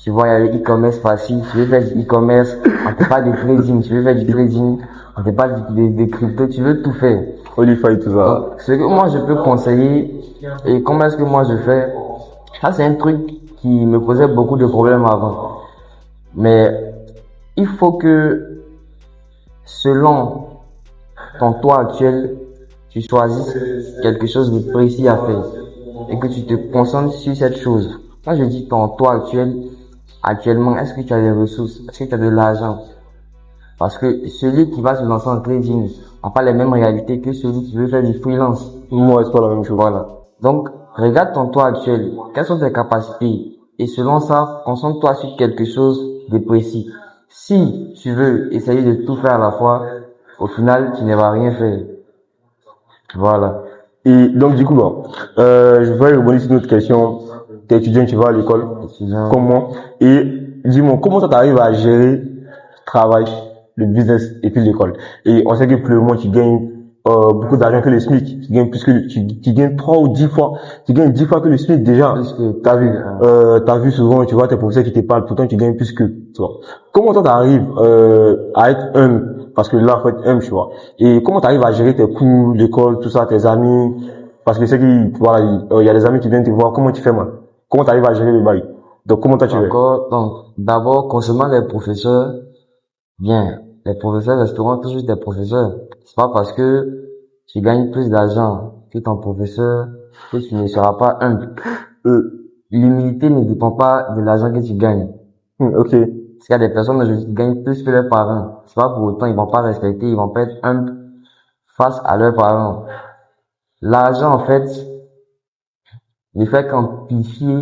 Speaker 2: tu vois, il y a le e-commerce facile, tu veux faire du e-commerce, on te parle de trading, tu veux faire du trading, on te parle de crypto, tu veux tout faire.
Speaker 1: Olify, tout ça.
Speaker 2: Donc, ce que moi je peux conseiller et comment est-ce que moi je fais, ça c'est un truc qui me posait beaucoup de problèmes avant. Mais il faut que selon ton toi actuel, tu choisisses quelque chose de précis à faire et que tu te concentres sur cette chose. Quand je dis ton toi actuellement, est-ce que tu as des ressources? Est-ce que tu as de l'argent? Parce que celui qui va se lancer en trading n'a pas les mêmes réalités que celui qui veut faire du freelance.
Speaker 1: Moi, c'est pas la même chose.
Speaker 2: Voilà. Donc, regarde ton toi actuel. Quelles sont tes capacités? Et selon ça, concentre-toi sur quelque chose de précis. Si tu veux essayer de tout faire à la fois, au final, tu ne vas rien faire. Voilà.
Speaker 1: Et donc, du coup, bon, je vais rebondir sur une autre question. T'es étudiant, tu vas à l'école.
Speaker 2: Étudiant.
Speaker 1: Comment? Et dis-moi, comment ça t'arrive à gérer le travail, le business et puis l'école? Et on sait que pour le moment, tu gagnes beaucoup d'argent que le SMIC. Tu gagnes plus que tu gagnes 3 ou 10 fois. Tu gagnes 10 fois que le SMIC déjà.
Speaker 2: Plus que
Speaker 1: T'as vu souvent, tu vois, tes professeurs qui te parlent, pourtant tu gagnes plus que, tu vois. Comment toi t'arrives à être humble? Parce que là, faut être humble, tu vois. Et comment t'arrives à gérer tes cours, l'école, tout ça, tes amis? Parce que c'est que, voilà, il y a des amis qui viennent te voir, comment tu fais, man? Comment t'arrives à gérer le bail? Donc, comment toi tu fais?
Speaker 2: D'accord. Donc, d'abord, concernant les professeurs, bien, les professeurs resteront toujours des professeurs. C'est pas parce que tu gagnes plus d'argent que ton professeur que tu ne seras pas humble. L'humilité ne dépend pas de l'argent que tu gagnes.
Speaker 1: Ok.
Speaker 2: Parce qu'il y a des personnes aujourd'hui qui gagnent plus que leurs parents. C'est pas pour autant, ils vont pas respecter, ils vont pas être humbles face à leurs parents. L'argent, en fait, ne fait qu'amplifier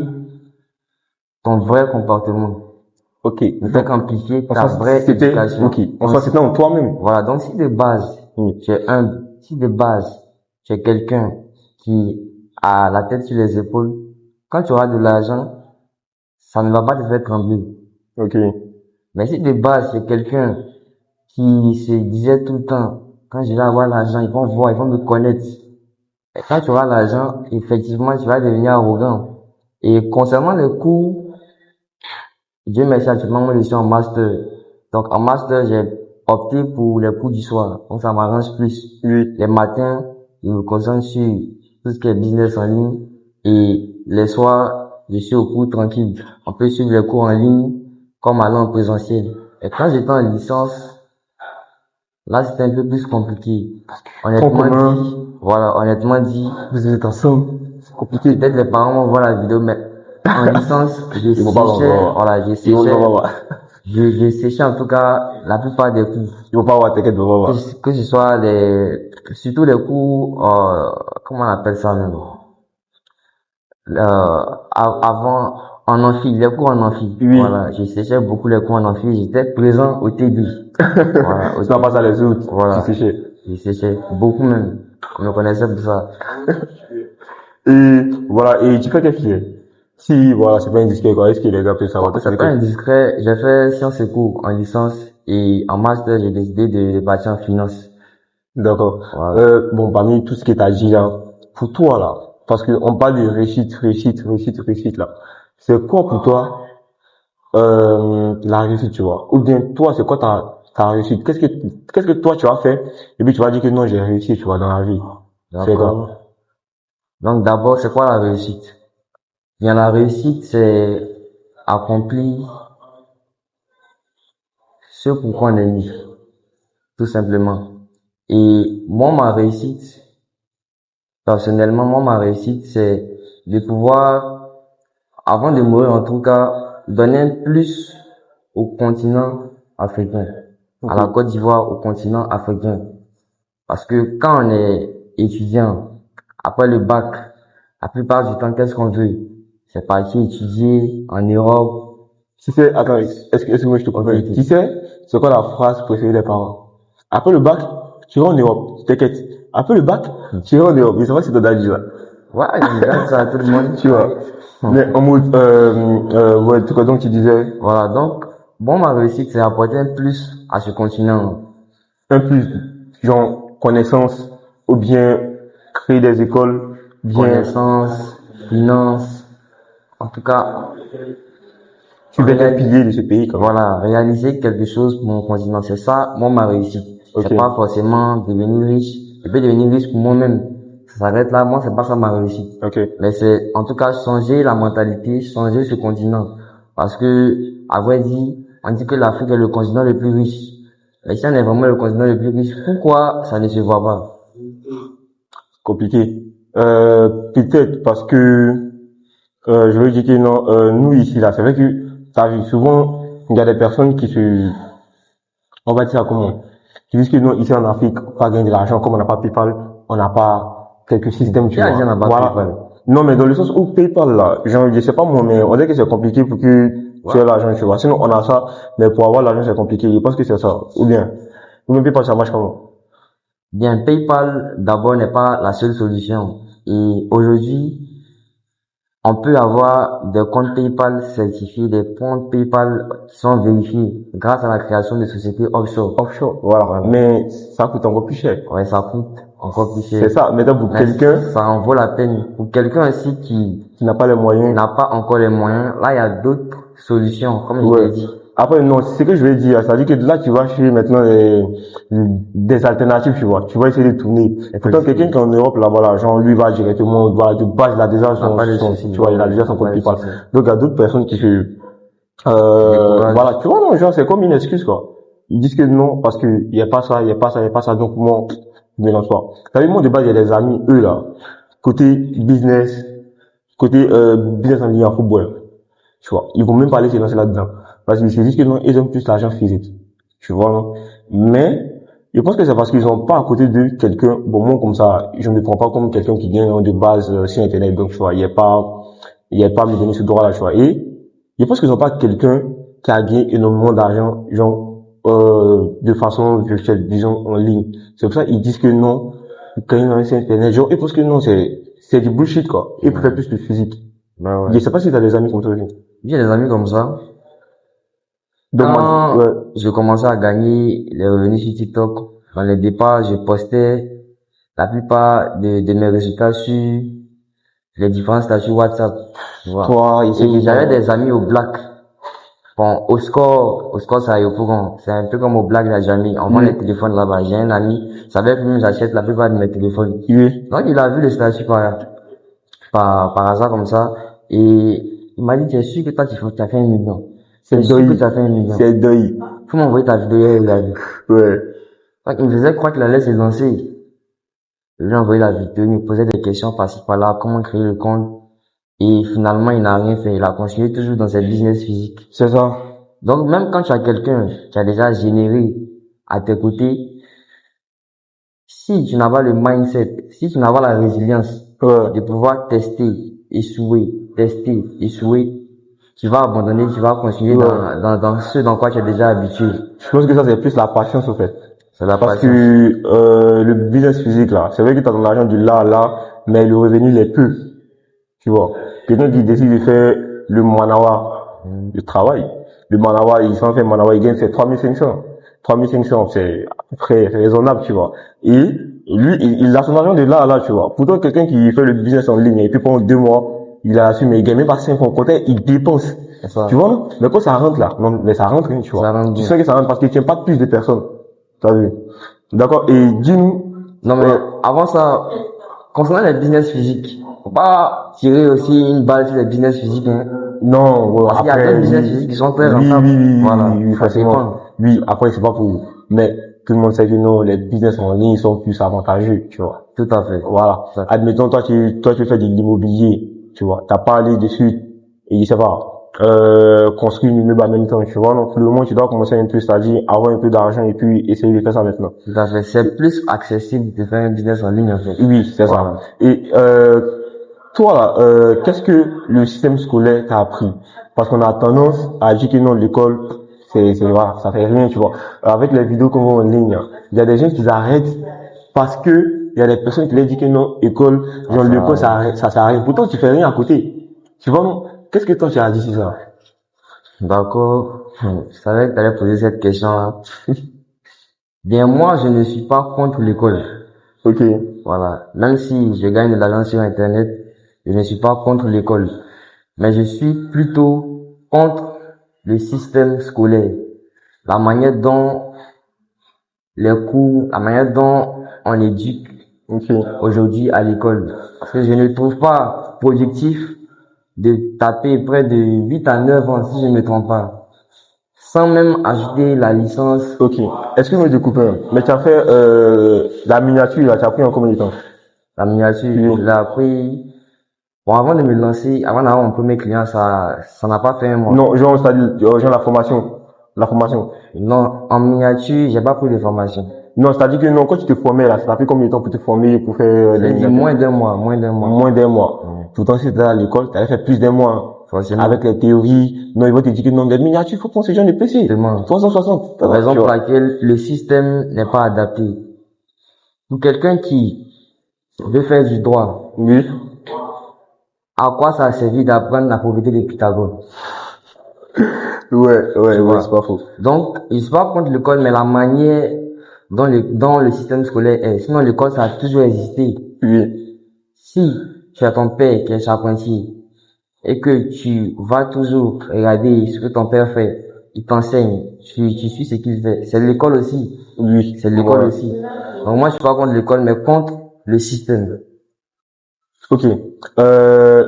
Speaker 2: ton vrai comportement.
Speaker 1: Ok.
Speaker 2: Ne fait qu'amplifier
Speaker 1: En
Speaker 2: ta
Speaker 1: soi,
Speaker 2: vraie
Speaker 1: c'était,
Speaker 2: éducation.
Speaker 1: ok. En soi, c'était en toi-même.
Speaker 2: Voilà. Donc, si de base, tu es humble, si de base, tu es quelqu'un qui a la tête sur les épaules, quand tu auras de l'argent, ça ne va pas te faire trembler.
Speaker 1: Ok.
Speaker 2: Mais si de base, c'est quelqu'un qui se disait tout le temps, quand je vais avoir l'argent, ils vont voir, ils vont me connaître. Et quand tu auras l'argent, effectivement, tu vas devenir arrogant. Et concernant les cours, Dieu merci, actuellement, moi, je suis en master. Donc, en master, j'ai opté pour les cours du soir. Donc, ça m'arrange plus. Les matins, je me concentre sur tout ce qui est business en ligne. Et les soirs, je suis au cours tranquille. On peut suivre les cours en ligne, comme aller en présentiel. Et quand j'étais en licence, là, c'était un peu plus compliqué. Honnêtement dit,
Speaker 1: Vous êtes ensemble. C'est compliqué.
Speaker 2: peut-être les parents vont voir la vidéo, mais en licence, je
Speaker 1: Ils vont pas
Speaker 2: séchais,
Speaker 1: voir.
Speaker 2: voilà, je
Speaker 1: Ils vont
Speaker 2: séchais,
Speaker 1: pas voir.
Speaker 2: je séchais en tout cas la plupart des cours.
Speaker 1: Ils vont pas voir, t'inquiète, ils vont pas voir.
Speaker 2: Que ce soit surtout les cours, comment on appelle ça même? Avant, en amphi, les cours en amphi.
Speaker 1: Oui.
Speaker 2: Voilà, je séchais beaucoup les cours en amphi, j'étais présent au TD. Voilà,
Speaker 1: Tu n'as pas ça les autres.
Speaker 2: Voilà.
Speaker 1: Tu séchais.
Speaker 2: Je séchais beaucoup même. On me connaissait pour ça.
Speaker 1: Et voilà, et tu fais quelle filière? Si, voilà, c'est pas indiscret, quoi. Est-ce que les gars peuvent savoir?
Speaker 2: C'est pas indiscret. J'ai fait sciences et cours en licence et en master, j'ai décidé de partir en finance.
Speaker 1: D'accord.
Speaker 2: Voilà.
Speaker 1: Bon, parmi tout ce que t'as dit là, pour toi, là, parce qu'on parle de réussite, là. C'est quoi pour toi, la réussite, tu vois? Ou bien, toi, c'est quoi ta réussite? Qu'est-ce que toi, tu as fait? Et puis, tu vas dire que non, j'ai réussi, tu vois, dans la vie. C'est quoi?
Speaker 2: D'accord. Donc d'abord, c'est quoi la réussite? Bien, la réussite, c'est accomplir ce pourquoi on est né, tout simplement. Et moi, ma réussite, personnellement, moi, ma réussite, c'est de pouvoir, avant de mourir en tout cas, donner un plus au continent africain, à la
Speaker 1: Ok.
Speaker 2: Côte d'Ivoire, au continent africain. Parce que quand on est étudiant, après le bac, la plupart du temps, qu'est-ce qu'on veut? C'est partir étudier en Europe.
Speaker 1: Tu sais, attends, excuse-moi, je te
Speaker 2: Ok,
Speaker 1: comprends.
Speaker 2: ok.
Speaker 1: Tu sais, c'est quoi la phrase préférée des parents? Après le bac, tu vas en Europe. T'inquiète. Après le bac, tu vas en Europe. Mais c'est vrai que c'est ton daddy, là.
Speaker 2: Ouais, j'aime bien ça à tout le monde.
Speaker 1: Tu vois. Mais en mode, ouais, tu vois, donc tu disais,
Speaker 2: Voilà, donc, bon, ma réussite, c'est apporter un plus à ce continent.
Speaker 1: un plus, genre, connaissance, ou bien créer des écoles, bien,
Speaker 2: Connaissance, finance, en tout cas,
Speaker 1: tu veux être un pilier de ce pays, quand même.
Speaker 2: voilà, réaliser quelque chose pour mon continent. C'est ça, moi, ma réussite.
Speaker 1: Ok.
Speaker 2: C'est pas forcément devenir riche. Je peux devenir riche pour moi-même. Ça s'arrête là. Moi, c'est pas ça ma réussite.
Speaker 1: Ok.
Speaker 2: Mais c'est, en tout cas, changer la mentalité, changer ce continent. Parce que, à vrai dire, on dit que l'Afrique est le continent le plus riche. Mais si on est vraiment le continent le plus riche, pourquoi ça ne se voit pas?
Speaker 1: Compliqué. Peut-être parce que, je veux dire que non, nous ici, là, c'est vrai que, t'as vu, souvent, il y a des personnes qui on va dire ça comment? Qui disent que non, ici en Afrique, on va gagner de l'argent, comme on n'a pas PayPal, on n'a pas quelques systèmes, tu
Speaker 2: Qui a dit on
Speaker 1: vois.
Speaker 2: n'a pas
Speaker 1: Voilà.
Speaker 2: PayPal?
Speaker 1: Non, mais dans le sens où PayPal, là, genre, je sais pas moi, mais on dirait que c'est compliqué pour que tu aies l'argent, tu vois. Sinon, on a ça, mais pour avoir l'argent, c'est compliqué. Je pense que c'est ça. Ou bien PayPal, ça marche comment?
Speaker 2: Bien, PayPal, d'abord, n'est pas la seule solution. Et aujourd'hui, on peut avoir des comptes PayPal certifiés, des comptes PayPal qui sont vérifiés grâce à la création de sociétés offshore.
Speaker 1: Offshore, voilà. Mais ça coûte encore plus cher.
Speaker 2: Ouais, ça coûte encore plus cher.
Speaker 1: C'est ça. Maintenant, pour
Speaker 2: Mais
Speaker 1: quelqu'un
Speaker 2: ça en vaut la peine. Pour quelqu'un aussi qui
Speaker 1: qui n'a pas les moyens,
Speaker 2: n'a pas encore les moyens, là, il y a d'autres solutions, comme je
Speaker 1: ouais.
Speaker 2: l'ai dit.
Speaker 1: Après, non, c'est ce que je veux dire. C'est-à-dire que là, tu vas chercher maintenant des alternatives, tu vois. Tu vas essayer de tourner. Pourtant, quelqu'un qui est en Europe, là, voilà, genre, lui va directement, voilà, de base, il a déjà tu vois, il a déjà son compte PayPal. Donc, il y a d'autres personnes qui voilà, tu vois, non, genre, c'est comme une excuse, quoi. Ils disent que non, parce que il y a pas ça, il y a pas ça, il y a pas ça, donc, moi, je lance pas. T'as vu, moi, de base, il y a des amis, eux, là, côté business, business en ligne en football. Tu vois, ils vont même pas aller se lancer là-dedans. Parce qu'ils se disent que non, ils aiment plus l'argent physique. Tu vois, non? Mais, je pense que c'est parce qu'ils ont pas à côté de quelqu'un, bon, moi, comme ça, je ne me prends pas comme quelqu'un qui gagne de base sur Internet. Donc, tu vois, il y a pas à me donner ce droit-là, tu vois. Et, je pense qu'ils ont pas quelqu'un qui a gagné énormément d'argent, genre, de façon virtuelle, disons, en ligne. C'est pour ça qu'ils disent que non, quand ils ont sur Internet, genre, ils pensent que non, c'est du bullshit, quoi. Ils préfèrent plus le physique.
Speaker 2: Ben ouais.
Speaker 1: Je sais pas si t'as des amis comme toi aussi.
Speaker 2: J'ai des amis comme ça.
Speaker 1: Donc,
Speaker 2: Quand
Speaker 1: ouais.
Speaker 2: je commençais à gagner les revenus sur TikTok, dans les départs, je postais la plupart de mes résultats sur les différents statuts WhatsApp. Tu vois.
Speaker 1: Toi, ici,
Speaker 2: Et j'avais des amis au Black. Bon, au score, ça est au courant. C'est un peu comme au Black, là, jamais. On vend les téléphones là-bas. J'ai un ami, ça fait que même j'achète la plupart de mes téléphones.
Speaker 1: oui.
Speaker 2: Donc, il a vu le statut par hasard comme ça. Et il m'a dit, tu es sûr que toi, tu as fait 1 million?
Speaker 1: C'est
Speaker 2: Tu es sûr que
Speaker 1: deuil.
Speaker 2: tu as fait 1 million?
Speaker 1: C'est deuil.
Speaker 2: Faut m'envoyer ta vidéo hier, il a vu.
Speaker 1: Ouais.
Speaker 2: Donc, il me faisait croire qu'il allait se lancer. Je lui ai envoyé la vidéo, il me posait des questions par-ci, par-là, comment créer le compte. Et finalement, il n'a rien fait. Il a continué toujours dans ses business physiques.
Speaker 1: C'est ça.
Speaker 2: Donc, même quand tu as quelqu'un qui a déjà généré à tes côtés, si tu n'as pas le mindset, si tu n'as pas la résilience
Speaker 1: Ouais.
Speaker 2: de pouvoir tester, échouer, tu vas abandonner, tu vas continuer dans ce dans quoi tu es déjà habitué.
Speaker 1: Je pense que ça, c'est plus la patience, au fait.
Speaker 2: C'est la
Speaker 1: Parce
Speaker 2: patience.
Speaker 1: que, le business physique, là, c'est vrai que tu as ton argent du là à là, mais le revenu, il est peu. Tu vois. Quelqu'un qui décide de faire le manawa, le travail. Le manawa, il s'en fait manawa, il gagne, c'est 3500. 3500, c'est à peu près raisonnable, tu vois. Et, Lui, il a son argent de là à là, tu vois. Pourtant, quelqu'un qui fait le business en ligne et puis pendant 2 mois, il a su, mais il gagne même pas 5 francs. Quand il dépense.
Speaker 2: C'est ça.
Speaker 1: Tu vois, non? Mais quand ça rentre là, non, mais ça rentre, hein, tu vois.
Speaker 2: Ça rentre
Speaker 1: Tu
Speaker 2: bien.
Speaker 1: sais que ça rentre parce qu'il tient pas plus de personnes. T'as vu? D'accord. Et dis-nous,
Speaker 2: Non, mais avant ça, concernant les business physiques, faut pas tirer aussi une balle sur les business physiques, hein.
Speaker 1: non, ouais,
Speaker 2: Parce qu'il y a
Speaker 1: après,
Speaker 2: d'autres business physiques qui sont très
Speaker 1: oui,
Speaker 2: rentables.
Speaker 1: oui,
Speaker 2: Voilà.
Speaker 1: oui,
Speaker 2: Ça
Speaker 1: forcément.
Speaker 2: dépend.
Speaker 1: Oui, après, c'est pas pour, mais tout le monde sait que non, les business en ligne sont plus avantageux, tu vois.
Speaker 2: Tout à fait.
Speaker 1: Voilà.
Speaker 2: Ça-
Speaker 1: Admettons, toi, tu fais de l'immobilier, tu vois. T'as pas allé dessus, et je sais pas, construire une immeuble en même temps, tu vois. Donc, le moment où tu dois commencer un peu, c'est-à-dire avoir un peu d'argent et puis essayer de faire ça maintenant.
Speaker 2: Tout à fait. C'est plus accessible de faire un business en ligne, en fait.
Speaker 1: Oui, c'est
Speaker 2: Voilà.
Speaker 1: ça. Et, toi, là, qu'est-ce que le système scolaire t'a appris? Parce qu'on a tendance à dire que non, l'école, voilà, ça fait rien, tu vois. Avec les vidéos qu'on voit en ligne, il y a des gens qui arrêtent parce que il y a des personnes qui leur disent que non, école, genre,
Speaker 2: Ça
Speaker 1: l'école,
Speaker 2: sert à rien.
Speaker 1: ça sert à rien. Pourtant, tu fais rien à côté. Tu vois, non? Qu'est-ce que toi, tu as dit sur ça?
Speaker 2: D'accord. Je savais que tu allais poser cette question-là. Bien, moi, je ne suis pas contre l'école.
Speaker 1: Ok.
Speaker 2: Voilà. Même si je gagne de l'argent sur Internet, je ne suis pas contre l'école. Mais je suis plutôt contre le système scolaire. La manière dont les cours, la manière dont on éduque
Speaker 1: Ok.
Speaker 2: aujourd'hui à l'école. Parce que je ne trouve pas productif de taper près de 8 à 9 ans, si je ne me trompe pas, sans même ajouter la licence.
Speaker 1: Ok. Excuse-moi de te couper, hein. Mais tu as fait, la miniature, là, tu as pris en combien de temps?
Speaker 2: La miniature,
Speaker 1: Oui.
Speaker 2: je l'ai appris. Bon, avant de me lancer, avant d'avoir mon premier client, ça n'a pas fait un mois.
Speaker 1: Non, genre, c'est-à-dire, genre, la formation. La formation.
Speaker 2: Non, en miniature, j'ai pas pris de formation.
Speaker 1: Non, c'est-à-dire que non, quand tu te formais là, ça t'a pris combien de temps pour te former, pour faire
Speaker 2: J'ai dit moins d'un mois.
Speaker 1: Moins d'un mois. Pourtant, si t'étais à l'école, t'allais faire plus d'un mois, hein.
Speaker 2: Forcément.
Speaker 1: Avec les théories. Non, ils vont te dire que non, les miniatures, faut prendre ces gens de PC.
Speaker 2: Exactement.
Speaker 1: 360.
Speaker 2: Raison
Speaker 1: Tu
Speaker 2: pour
Speaker 1: vois.
Speaker 2: laquelle le système n'est pas adapté. Pour quelqu'un qui veut faire du droit,
Speaker 1: Oui.
Speaker 2: à quoi ça a servi d'apprendre la propriété de Pythagore?
Speaker 1: Ouais,
Speaker 2: vois.
Speaker 1: c'est pas faux.
Speaker 2: Donc, je suis pas contre l'école, mais la manière dont le système scolaire est. Sinon, l'école, ça a toujours existé.
Speaker 1: Oui.
Speaker 2: Si tu as ton père qui est charpentier et que tu vas toujours regarder ce que ton père fait, il t'enseigne, tu suis ce qu'il fait. C'est l'école aussi.
Speaker 1: Oui.
Speaker 2: C'est l'école
Speaker 1: Ouais.
Speaker 2: aussi. Donc, moi, je suis pas contre l'école, mais contre le système.
Speaker 1: Ok.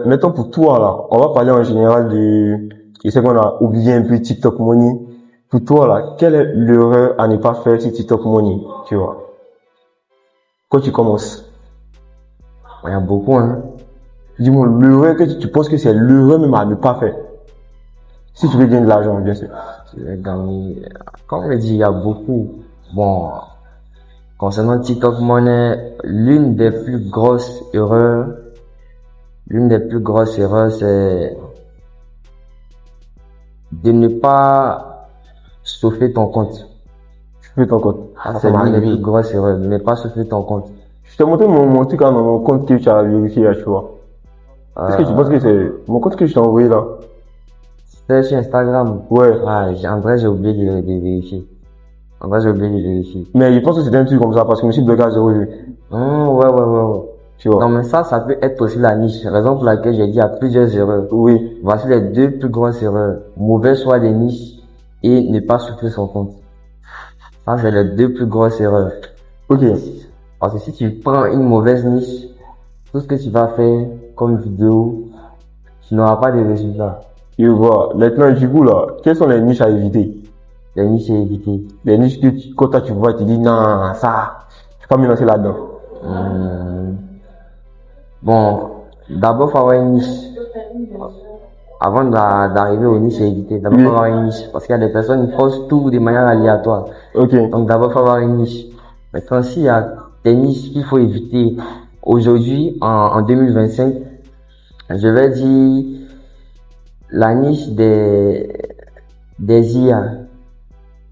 Speaker 1: Mettons pour toi, là, on va parler en général je sais qu'on a oublié un peu TikTok Money. Pour toi, là, quelle est l'erreur à ne pas faire sur TikTok Money, tu vois? Quand tu commences.
Speaker 2: Il y a beaucoup, hein.
Speaker 1: Dis-moi, l'erreur que tu penses que c'est l'erreur même à ne pas faire. Si tu veux gagner de l'argent, bien sûr.
Speaker 2: Tu vas gagner. Comme on le dit, il y a beaucoup. Bon, concernant TikTok Money, l'une des plus grosses erreurs, c'est de ne pas sauver ton compte.
Speaker 1: Tu fais ton compte.
Speaker 2: C'est l'une des plus grosses erreurs, de ne pas sauver ton compte.
Speaker 1: Je t'ai montré mon truc là, dans mon compte que tu as vérifié là, tu vois. Est-ce que tu penses que c'est mon compte que je t'ai envoyé là?
Speaker 2: C'était sur Instagram.
Speaker 1: Ouais.
Speaker 2: Ah, en vrai, j'ai oublié de vérifier.
Speaker 1: Mais je pense que c'était un truc comme ça parce que je me suis bloqué à 0 vues.
Speaker 2: Ouais.
Speaker 1: Tu vois.
Speaker 2: Non, mais ça peut être aussi la niche. Raison pour laquelle j'ai dit il y a plusieurs erreurs.
Speaker 1: Oui.
Speaker 2: Voici les deux plus grosses erreurs. Mauvais choix des niches et ne pas souffler son compte. Ça, c'est les deux plus grosses erreurs.
Speaker 1: Ok.
Speaker 2: Parce que si tu prends une mauvaise niche, tout ce que tu vas faire comme vidéo, tu n'auras pas de résultats.
Speaker 1: Je vois. Maintenant, du coup, là, quelles sont les niches à éviter?
Speaker 2: Les niches à éviter.
Speaker 1: Les niches que quand toi tu vois, tu dis, non, ça, je peux pas me lancer là-dedans.
Speaker 2: Bon, d'abord, faut avoir une niche. Avant d'arriver aux niches à éviter, d'abord, faut avoir une niche. Parce qu'il y a des personnes qui postent tout de manière aléatoire.
Speaker 1: Ok.
Speaker 2: Donc, d'abord, faut avoir une niche. Maintenant, s'il y a des niches qu'il faut éviter, aujourd'hui, en 2025, je vais dire la niche des IA.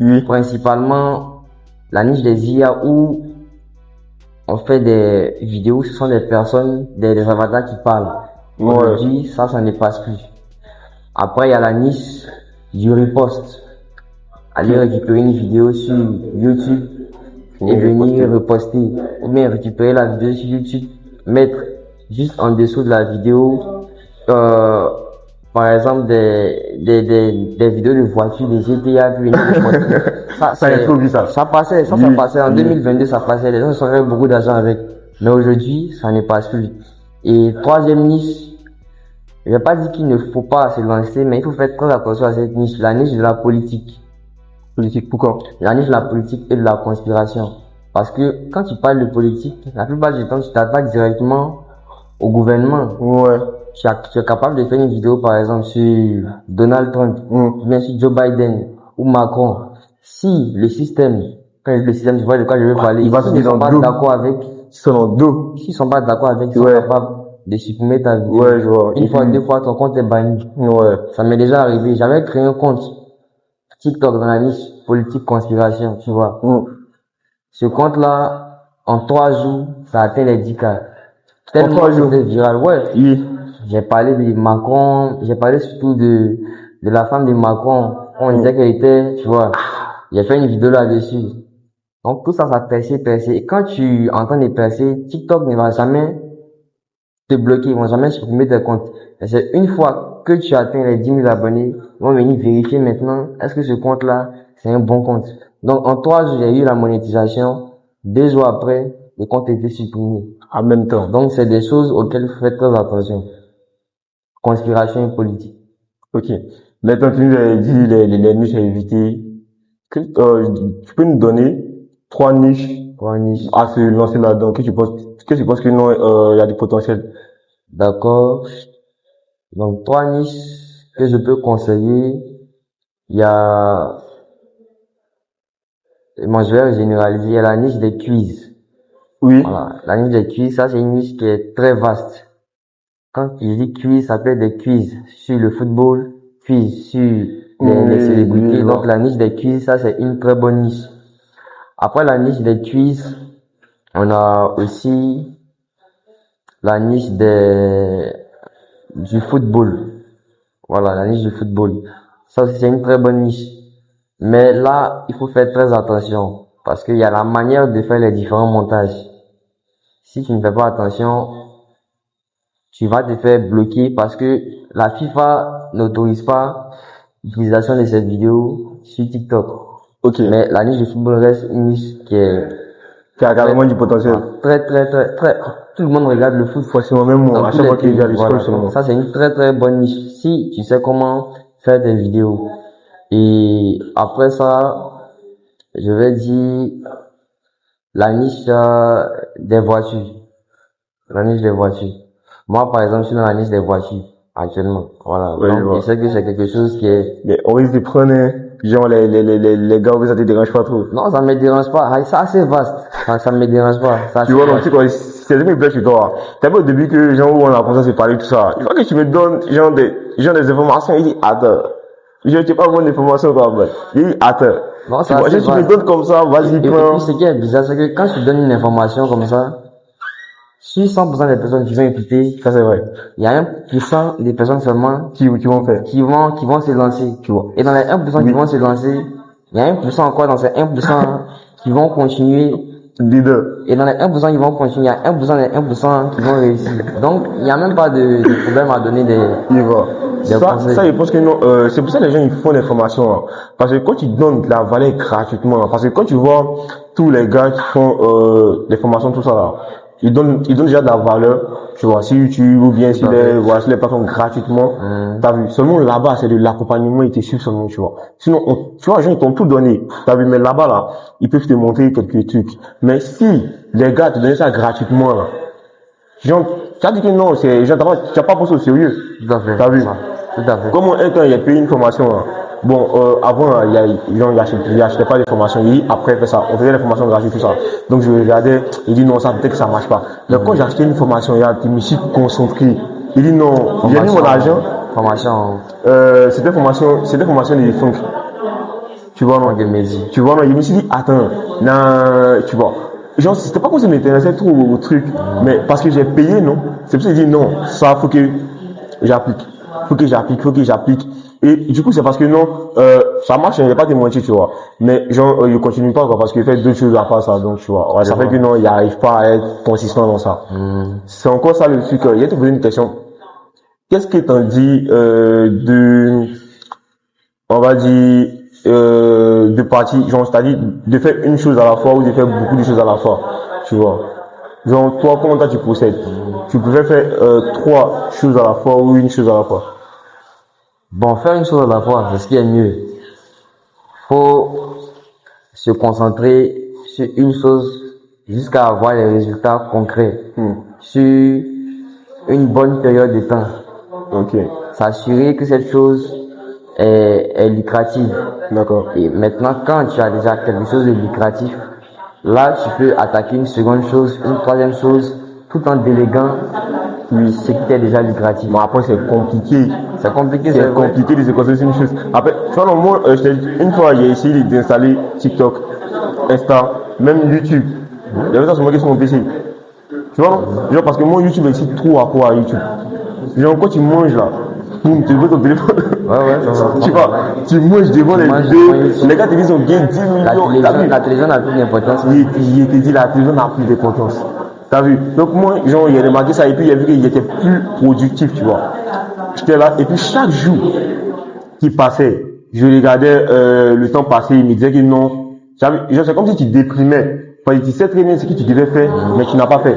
Speaker 1: Oui.
Speaker 2: Principalement, la niche des IA où on fait des vidéos, ce sont des personnes, des avatars qui parlent. Aujourd'hui, ça ne passe plus. Après, il y a la niche du repost. Aller récupérer une vidéo sur YouTube, et venir reposter ou bien récupérer la vidéo sur YouTube, mettre juste en dessous de la vidéo, par exemple des vidéos de voitures, des GTA, puis venir reposter.
Speaker 1: Ça a trop vu ça.
Speaker 2: Ça passait, ça passait. En 2022, ça passait. Les gens se faisaient beaucoup d'argent avec. Mais aujourd'hui, ça ne passe plus. Et troisième niche, je vais pas dire qu'il ne faut pas se lancer, mais il faut faire très attention à cette niche, la niche de la politique.
Speaker 1: Politique, pourquoi?
Speaker 2: La niche de la politique et de la conspiration. Parce que quand tu parles de politique, la plupart du temps, tu t'attaques directement au gouvernement.
Speaker 1: Ouais.
Speaker 2: Tu es capable de faire une vidéo, par exemple, sur Donald Trump, ou bien sur Joe Biden, ou Macron. Si le système, quand je dis le système, tu vois de quoi je veux parler,
Speaker 1: il va
Speaker 2: s'ils ne sont pas d'accord avec,
Speaker 1: s'ils sont
Speaker 2: pas d'accord avec, ils sont capables de supprimer ta vidéo.
Speaker 1: Ouais, je vois.
Speaker 2: Une fois, deux fois, ton compte est banni.
Speaker 1: Ouais.
Speaker 2: Ça m'est déjà arrivé. J'avais créé un compte TikTok dans la niche politique conspiration, tu vois. Ce compte-là, en 3 jours, ça a atteint les 10K. Tellement c'était viral. Ouais.
Speaker 1: Oui.
Speaker 2: J'ai parlé de Macron, j'ai parlé surtout de la femme de Macron. On disait qu'elle était, tu vois. J'ai fait une vidéo là-dessus. Donc tout ça, ça percé. Et quand tu entends des percées, TikTok ne va jamais te bloquer, ils vont jamais supprimer tes comptes. Et c'est une fois que tu atteins les 10 000 abonnés, ils vont venir vérifier maintenant, est-ce que ce compte-là, c'est un bon compte. Donc en 3 jours, j'ai eu la monétisation. 2 jours après, le compte était supprimé.
Speaker 1: En même temps.
Speaker 2: Donc c'est des choses auxquelles il faut faire très attention. Conspiration et politique.
Speaker 1: Ok. Maintenant, tu nous as dit les niches à éviter. Tu peux nous donner 3 niches à se lancer là-dedans. Qu'est-ce que tu penses que non, il y a du potentiel?
Speaker 2: D'accord. Donc 3 niches que je peux conseiller. Il y a, moi je vais généraliser, il y a la niche des quiz.
Speaker 1: Oui.
Speaker 2: Voilà. La niche des quiz, ça c'est une niche qui est très vaste. Quand je dis quiz, ça peut être des quiz sur le football, quiz sur les célébrités. Donc la niche des quiz, ça c'est une très bonne niche. Après la niche des quiz, on a aussi la niche du football. Voilà, la niche du football. Ça aussi c'est une très bonne niche. Mais là, il faut faire très attention parce qu'il y a la manière de faire les différents montages. Si tu ne fais pas attention, tu vas te faire bloquer parce que la FIFA n'autorise pas l'utilisation de cette vidéo sur TikTok.
Speaker 1: Ok.
Speaker 2: Mais la niche du football reste une niche qui
Speaker 1: a carrément du potentiel.
Speaker 2: Très. Tout le monde regarde le foot.
Speaker 1: Forcément, même moi, à chaque fois qu'il y a les scores,
Speaker 2: voilà. Ça, c'est une très bonne niche. Si tu sais comment faire des vidéos. Et après ça, je vais dire la niche des voitures. La niche des voitures. Moi, par exemple, je suis dans la niche des voitures, actuellement. Voilà.
Speaker 1: Ouais,
Speaker 2: donc, je sais que c'est quelque chose qui est...
Speaker 1: Mais on risque de prendre, genre, les gars, ça te dérange pas trop.
Speaker 2: Non, ça me dérange pas. Ça, c'est vaste. Ça me dérange pas.
Speaker 1: Tu vois, donc, tu sais quoi, c'est des blagues chez toi. T'as vu au début que, genre, où on a commencé à se parler, tout ça. Il faut que tu me donnes, genre, des informations. Il dit, attends. Je t'ai pas bonne information, quoi, mais. Il dit, attends.
Speaker 2: Non,
Speaker 1: tu vois, si tu me donnes comme ça, vas-y, prends.
Speaker 2: Et puis, ce qui est bizarre, c'est que quand tu donnes une information comme ça, sur 100% des personnes qui vont écouter,
Speaker 1: ça c'est vrai.
Speaker 2: Il y a 1% des personnes seulement
Speaker 1: qui vont faire,
Speaker 2: qui vont se lancer, tu vois. Et dans les 1% qui vont se lancer, il y a 1% encore dans ces 1% qui vont continuer.
Speaker 1: Leader.
Speaker 2: Et dans les 1% qui vont continuer, il y a 1% des 1% qui vont réussir. Donc, il n'y a même pas de problème à donner des
Speaker 1: ça, je pense que non, c'est pour ça que les gens, ils font l'information, hein. Parce que quand tu donnes de la valeur gratuitement, parce que quand tu vois tous les gars qui font, des formations, tout ça là, ils donnent déjà de la valeur, tu vois, sur YouTube ou bien sur les plateformes gratuitement. T'as vu, seulement là-bas, c'est de l'accompagnement, ils te suivent seulement, tu vois. Sinon, tu vois, les gens, ils t'ont tout donné. T'as vu, mais là-bas, là, ils peuvent te montrer quelques trucs. Mais si les gars te donnaient ça gratuitement, là, genre, tu as dit que non, c'est, genre, tu n'as pas pensé au sérieux.
Speaker 2: Tout à fait.
Speaker 1: T'as vu?
Speaker 2: Tout à fait.
Speaker 1: Comment un temps, il a payé une formation, là. Bon, avant, il achetait pas des formations. Après, il fait ça. On faisait des formations gratuites, tout ça. Donc, je regardais, il dit non, ça, peut-être que ça marche pas. Mais quand j'ai acheté une formation, je me suis concentré. Il dit non, j'ai mis mon argent. C'était formation de funk. Tu vois, non? Tu vois, non? Je me suis dit, attends, non, tu vois. Genre, c'était pas comme ça m'intéressait trop au truc. Mais parce que j'ai payé, non? C'est pour ça qu'il dit non, ça, faut que j'applique. faut que j'applique. Et du coup, c'est parce que non, ça marche, je ne vais pas te mentir, tu vois. Mais genre, je continue pas, quoi, parce qu'il fait d'autres choses à part ça, donc tu vois. Ouais, ça fait que non, il n'arrive pas à être consistant dans ça. C'est encore ça le truc. Il y a te poser une question. Qu'est-ce que t'en dis on va dire, de partie, genre, c'est-à-dire de faire une chose à la fois ou de faire beaucoup de choses à la fois, tu vois. Genre, toi, comment toi tu procèdes? Tu préfères faire 3 choses à la fois ou une chose à la fois?
Speaker 2: Bon, faire une chose à la fois, c'est ce qui est mieux. Faut se concentrer sur une chose jusqu'à avoir les résultats concrets sur une bonne période de temps.
Speaker 1: Ok,
Speaker 2: S'assurer que cette chose est lucrative.
Speaker 1: d'accord.
Speaker 2: Et maintenant, quand tu as déjà quelque chose de lucratif, là, tu peux attaquer une seconde chose, une troisième chose, tout en déléguant ce qui est déjà lucratif.
Speaker 1: Bon, après, c'est compliqué.
Speaker 2: C'est compliqué,
Speaker 1: C'est compliqué de se concentrer sur une chose. Après, tu vois, non, moi, une fois, j'ai essayé d'installer TikTok, Insta, même YouTube. J'avais ça sur mon PC. Tu vois, non? Genre, parce que moi, YouTube, c'est trop à quoi à YouTube. Genre, quand tu manges là, boum, tu veux ton téléphone.
Speaker 2: Ouais, ça.
Speaker 1: Tu vois, tu manges devant les vidéos. Les gars te disent, on gagne 10 millions.
Speaker 2: La télévision n'a plus d'importance.
Speaker 1: Il te dit, la télévision n'a plus d'importance. T'as vu? Donc, moi, genre, il a remarqué ça et puis il a vu qu'il était plus productif, tu vois. J'étais là, et puis chaque jour qui passait, je regardais le temps passer, il me disait que non. C'est comme si tu déprimais. Enfin, tu sais très bien ce que tu devais faire, mais tu n'as pas fait.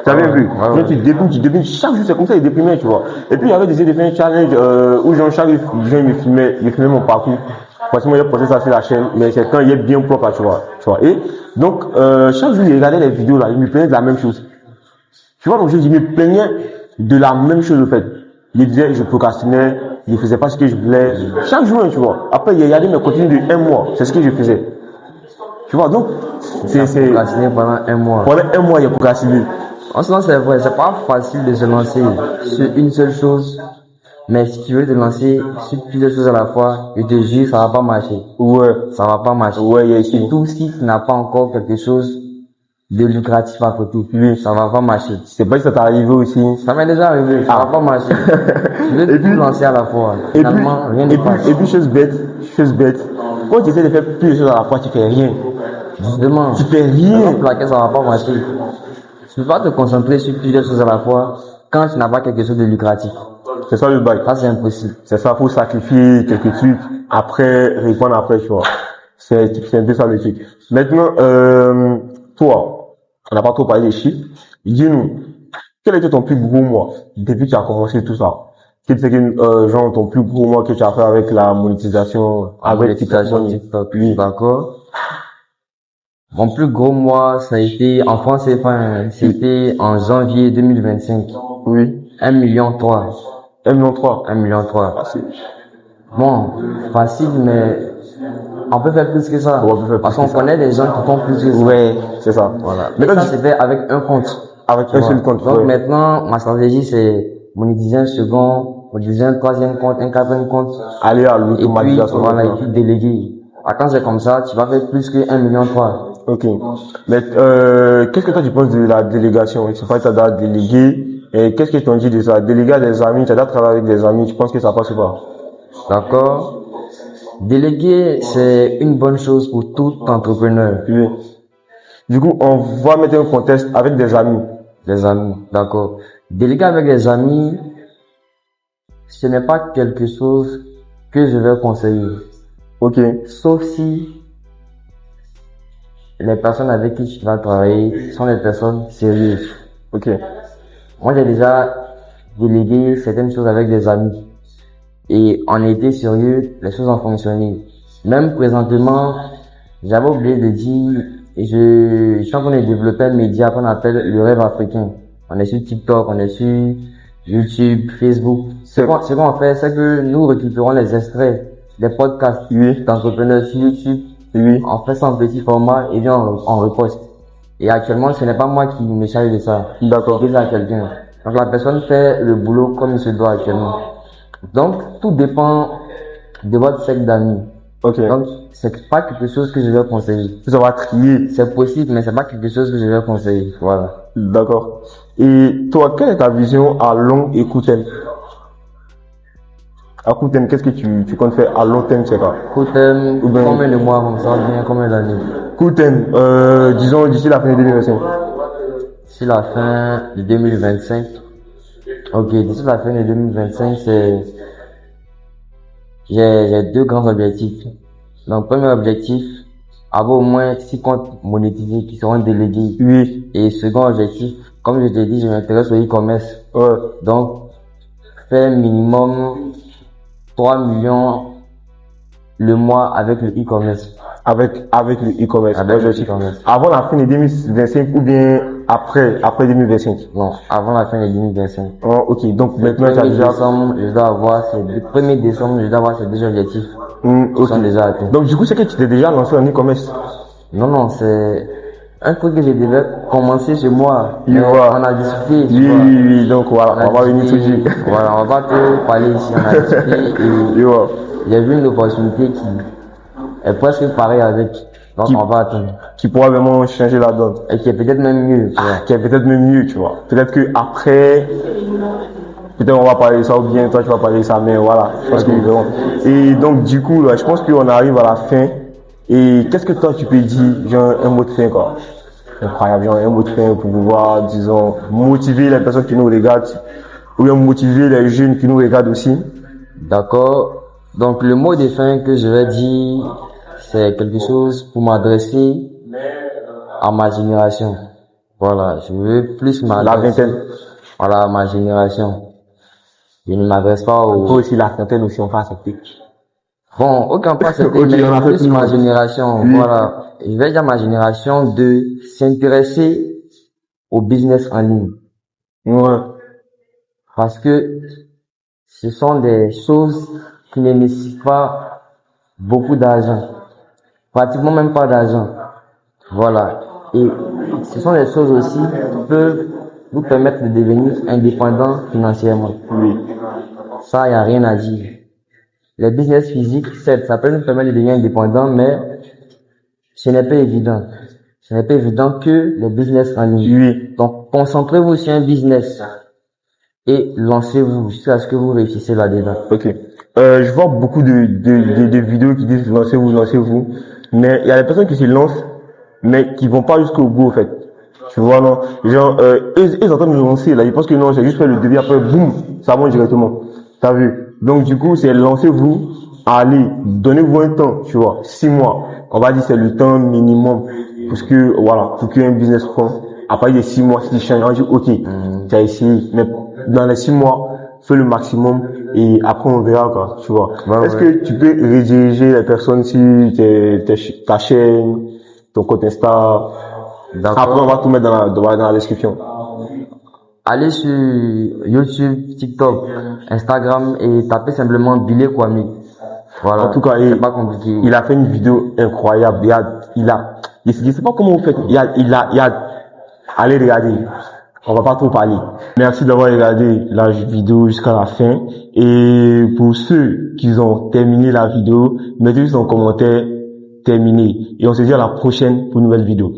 Speaker 1: Tu avais vu?
Speaker 2: Ouais.
Speaker 1: Tu déprimes. Chaque jour, c'est comme ça, il déprimait, tu vois. Et puis, il y avait des faire un challenge où genre, chaque jour, il me filmait mon parcours. Forcément, il a posté ça sur la chaîne, mais c'est quand il est bien propre, tu vois. Et donc, chaque jour, il regardait les vidéos là, il me plaignait de la même chose. Tu vois, donc je me plaignais de la même chose, en fait. Il disait, je procrastinais, je ne faisais pas ce que je voulais. Chaque jour, tu vois. Après, il a regardé mes contenus de 1 mois. C'est ce que je faisais. Tu vois, donc,
Speaker 2: c'est procrastiné pendant 1 mois.
Speaker 1: Pendant 1 mois, il a procrastiné.
Speaker 2: En ce sens, c'est vrai, c'est pas facile de se lancer sur une seule chose. Mais si tu veux te lancer sur plusieurs choses à la fois, je te jure, ça va pas marcher.
Speaker 1: Ouais.
Speaker 2: Ça va pas marcher.
Speaker 1: Ouais,
Speaker 2: surtout si tu n'as pas encore quelque chose de lucratif à côté.
Speaker 1: Oui.
Speaker 2: Ça va pas marcher.
Speaker 1: C'est pas que ça t'est arrivé aussi.
Speaker 2: Ça m'est déjà arrivé. Ça va pas marcher. Tu veux tout lancer à la fois. Finalement, rien ne passe.
Speaker 1: Et puis, chose bête. Quand tu essaies de faire plusieurs choses à la fois, tu fais rien.
Speaker 2: Justement.
Speaker 1: Tu fais rien.
Speaker 2: Pour laquelle ça va pas marcher. Tu peux pas te concentrer sur plusieurs choses à la fois quand tu n'as pas quelque chose de lucratif.
Speaker 1: C'est ça le bail.
Speaker 2: Ça, c'est impossible.
Speaker 1: C'est ça, faut sacrifier quelques trucs, après, répondre après, tu vois. C'est un peu ça le truc. Maintenant, toi, on n'a pas trop parlé des chiffres. Dis-nous, quel était ton plus gros mois depuis que tu as commencé tout ça? Quel était, genre, ton plus gros mois que tu as fait avec la monétisation, avec
Speaker 2: TikTok? Oui. D'accord. Mon plus gros mois, ça a été, en France, c'était en janvier 2025.
Speaker 1: Oui.
Speaker 2: 1,3 million.
Speaker 1: 1,3 million.
Speaker 2: 1,3 million.
Speaker 1: Facile.
Speaker 2: Bon, facile, mais on peut faire plus que ça. Parce qu'on connaît des gens qui font plus que ça.
Speaker 1: Ouais, c'est ça.
Speaker 2: Voilà. Mais ça, c'était avec un compte.
Speaker 1: Avec un seul compte.
Speaker 2: Donc maintenant, ma stratégie, c'est monétiser un second, monétiser un troisième compte, un quatrième compte.
Speaker 1: Aller à l'automatisation.
Speaker 2: Voilà, et puis déléguer. Quand c'est comme ça, tu vas faire plus que 1,3 million.
Speaker 1: Ok. Mais, qu'est-ce que toi tu penses de la délégation? C'est pas que tu dois déléguer. Et qu'est-ce que tu en dis de ça? Déléguer à des amis, tu dois travailler avec des amis, tu penses que ça passe ou pas?
Speaker 2: D'accord. Déléguer, c'est une bonne chose pour tout entrepreneur.
Speaker 1: Oui. Du coup, on va mettre un contexte avec des amis.
Speaker 2: Des amis, d'accord. Déléguer avec des amis, ce n'est pas quelque chose que je vais conseiller.
Speaker 1: Ok.
Speaker 2: Sauf si les personnes avec qui tu vas travailler sont des personnes sérieuses.
Speaker 1: Ok.
Speaker 2: Moi, j'ai déjà délégué certaines choses avec des amis. Et on était sérieux, les choses ont fonctionné. Même présentement, j'avais oublié de dire, je suis en train de développer un média qu'on appelle le rêve africain. On est sur TikTok, on est sur YouTube, Facebook. Ce qu'on fait, c'est que nous récupérons les extraits des podcasts d'entrepreneurs sur YouTube.
Speaker 1: Oui.
Speaker 2: On fait ça en petit format et bien on reposte. Et actuellement, ce n'est pas moi qui me charge de ça.
Speaker 1: D'accord.
Speaker 2: Je dis à quelqu'un. Donc la personne fait le boulot comme il se doit actuellement. Donc tout dépend de votre cercle d'amis.
Speaker 1: Ok.
Speaker 2: Donc c'est pas quelque chose que je vais conseiller.
Speaker 1: Ça va trier.
Speaker 2: C'est possible, mais c'est pas quelque chose que je vais conseiller. Voilà.
Speaker 1: D'accord. Et toi, quelle est ta vision à long et court terme? À court terme, qu'est-ce que tu comptes faire à long terme, c'est quoi?
Speaker 2: Court terme,
Speaker 1: Ou bien-
Speaker 2: combien de mois comme ça, bien combien d'années?
Speaker 1: Court terme, disons d'ici la fin de 2025.
Speaker 2: D'ici la fin de 2025. Ok, d'ici la fin de 2025, j'ai deux grands objectifs. Donc, premier objectif, avoir au moins 6 comptes monétisés qui seront délégués.
Speaker 1: Oui,
Speaker 2: Et second objectif, comme je t'ai dit, je m'intéresse au e-commerce.
Speaker 1: ouais.
Speaker 2: Donc, faire minimum 3 millions le mois avec le e-commerce.
Speaker 1: Avec le e-commerce.
Speaker 2: Avec le
Speaker 1: Objectif.
Speaker 2: e-commerce.
Speaker 1: Avant la fin de 2025 ou bien après 2025?
Speaker 2: Non, avant la fin de 2025.
Speaker 1: Oh, ok, donc
Speaker 2: Le
Speaker 1: maintenant tu as
Speaker 2: 1er
Speaker 1: déjà.
Speaker 2: décembre, je dois avoir le 1er décembre, je dois avoir ces deux objectifs qui
Speaker 1: Ok.
Speaker 2: sont déjà atteints.
Speaker 1: Donc du coup, c'est que tu t'es déjà lancé en e-commerce.
Speaker 2: Non, c'est un truc que je devais commencer chez moi.
Speaker 1: Je
Speaker 2: Mais
Speaker 1: vois.
Speaker 2: on a discuté, tu
Speaker 1: Oui,
Speaker 2: vois.
Speaker 1: oui, oui, donc voilà, on va venir tout
Speaker 2: discuté,
Speaker 1: dire.
Speaker 2: voilà, on va pas te parler ici, on a discuté et
Speaker 1: Je vois.
Speaker 2: j'ai vu une opportunité qui est presque pareille avec. Donc
Speaker 1: Qui-
Speaker 2: on va attendre.
Speaker 1: Qui pourra vraiment changer la donne.
Speaker 2: Et qui est peut-être même mieux, tu vois.
Speaker 1: Qui est peut-être même mieux, tu vois. Peut-être que après, peut-être on va parler de ça ou bien toi tu vas parler de ça, mais voilà, je pense qu'ils verront. Et donc du coup, là, je pense qu'on arrive à la fin. Et qu'est-ce que toi tu peux dire, genre un mot de fin quoi? Incroyable, genre un mot de fin pour pouvoir, disons, motiver les personnes qui nous regardent, ou bien motiver les jeunes qui nous regardent aussi.
Speaker 2: D'accord. Donc le mot de fin que je vais dire, c'est quelque chose pour m'adresser à ma génération. Voilà, je veux plus
Speaker 1: La
Speaker 2: m'adresser
Speaker 1: vingtaine.
Speaker 2: voilà, à ma génération. Je ne m'adresse pas
Speaker 1: Toi
Speaker 2: aux...
Speaker 1: aussi, la trentaine aussi, on va accepter.
Speaker 2: Bon, aucun pas c'était,
Speaker 1: Ok,
Speaker 2: mais
Speaker 1: on a fait
Speaker 2: plus
Speaker 1: tout.
Speaker 2: ma génération.
Speaker 1: Oui.
Speaker 2: Voilà. Je vais dire à ma génération de s'intéresser au business en ligne.
Speaker 1: Ouais.
Speaker 2: Parce que ce sont des choses qui ne nécessitent pas beaucoup d'argent. Pratiquement même pas d'argent. Voilà. Et ce sont des choses aussi qui peuvent vous permettre de devenir indépendant financièrement.
Speaker 1: Oui.
Speaker 2: Ça, il n'y a rien à dire. Les business physiques, certes, ça peut nous permettre de devenir indépendant, mais ce n'est pas évident. Ce n'est pas évident que les business en ligne.
Speaker 1: Oui.
Speaker 2: Donc, concentrez-vous sur un business et lancez-vous jusqu'à ce que vous réussissiez là-dedans.
Speaker 1: Ok. Je vois beaucoup de vidéos qui disent lancez-vous, lancez-vous. Mais il y a des personnes qui se lancent, mais qui vont pas jusqu'au bout, en fait. Tu vois, non? Genre, ils entendent me lancer, là. Ils pensent que non, j'ai juste fait le début, après, boum, ça monte directement. T'as vu? Donc, du coup, c'est lancez-vous, allez, donnez-vous un temps, tu vois. 6 mois. On va dire c'est le temps minimum. Parce que, voilà, pour qu'il y ait un business prend. Après les 6 mois, si tu changes, on dit, ok, tu as essayé. Mais dans les 6 mois, fais le maximum et après on verra, quoi, tu vois.
Speaker 2: Ouais,
Speaker 1: Est-ce
Speaker 2: ouais.
Speaker 1: que tu peux rediriger les personnes sur ta chaîne, ton compte Insta? Après, on
Speaker 2: D'accord.
Speaker 1: va tout mettre dans la description.
Speaker 2: Allez sur YouTube, TikTok, Instagram et tapez simplement Billy Kwame. Voilà.
Speaker 1: En tout cas,
Speaker 2: c'est pas compliqué.
Speaker 1: il a fait une vidéo incroyable. Je sais pas comment vous faites. Allez regarder. On va pas trop parler. Merci d'avoir regardé la vidéo jusqu'à la fin. Et pour ceux qui ont terminé la vidéo, mettez juste en commentaire terminé. Et on se dit à la prochaine pour une nouvelle vidéo.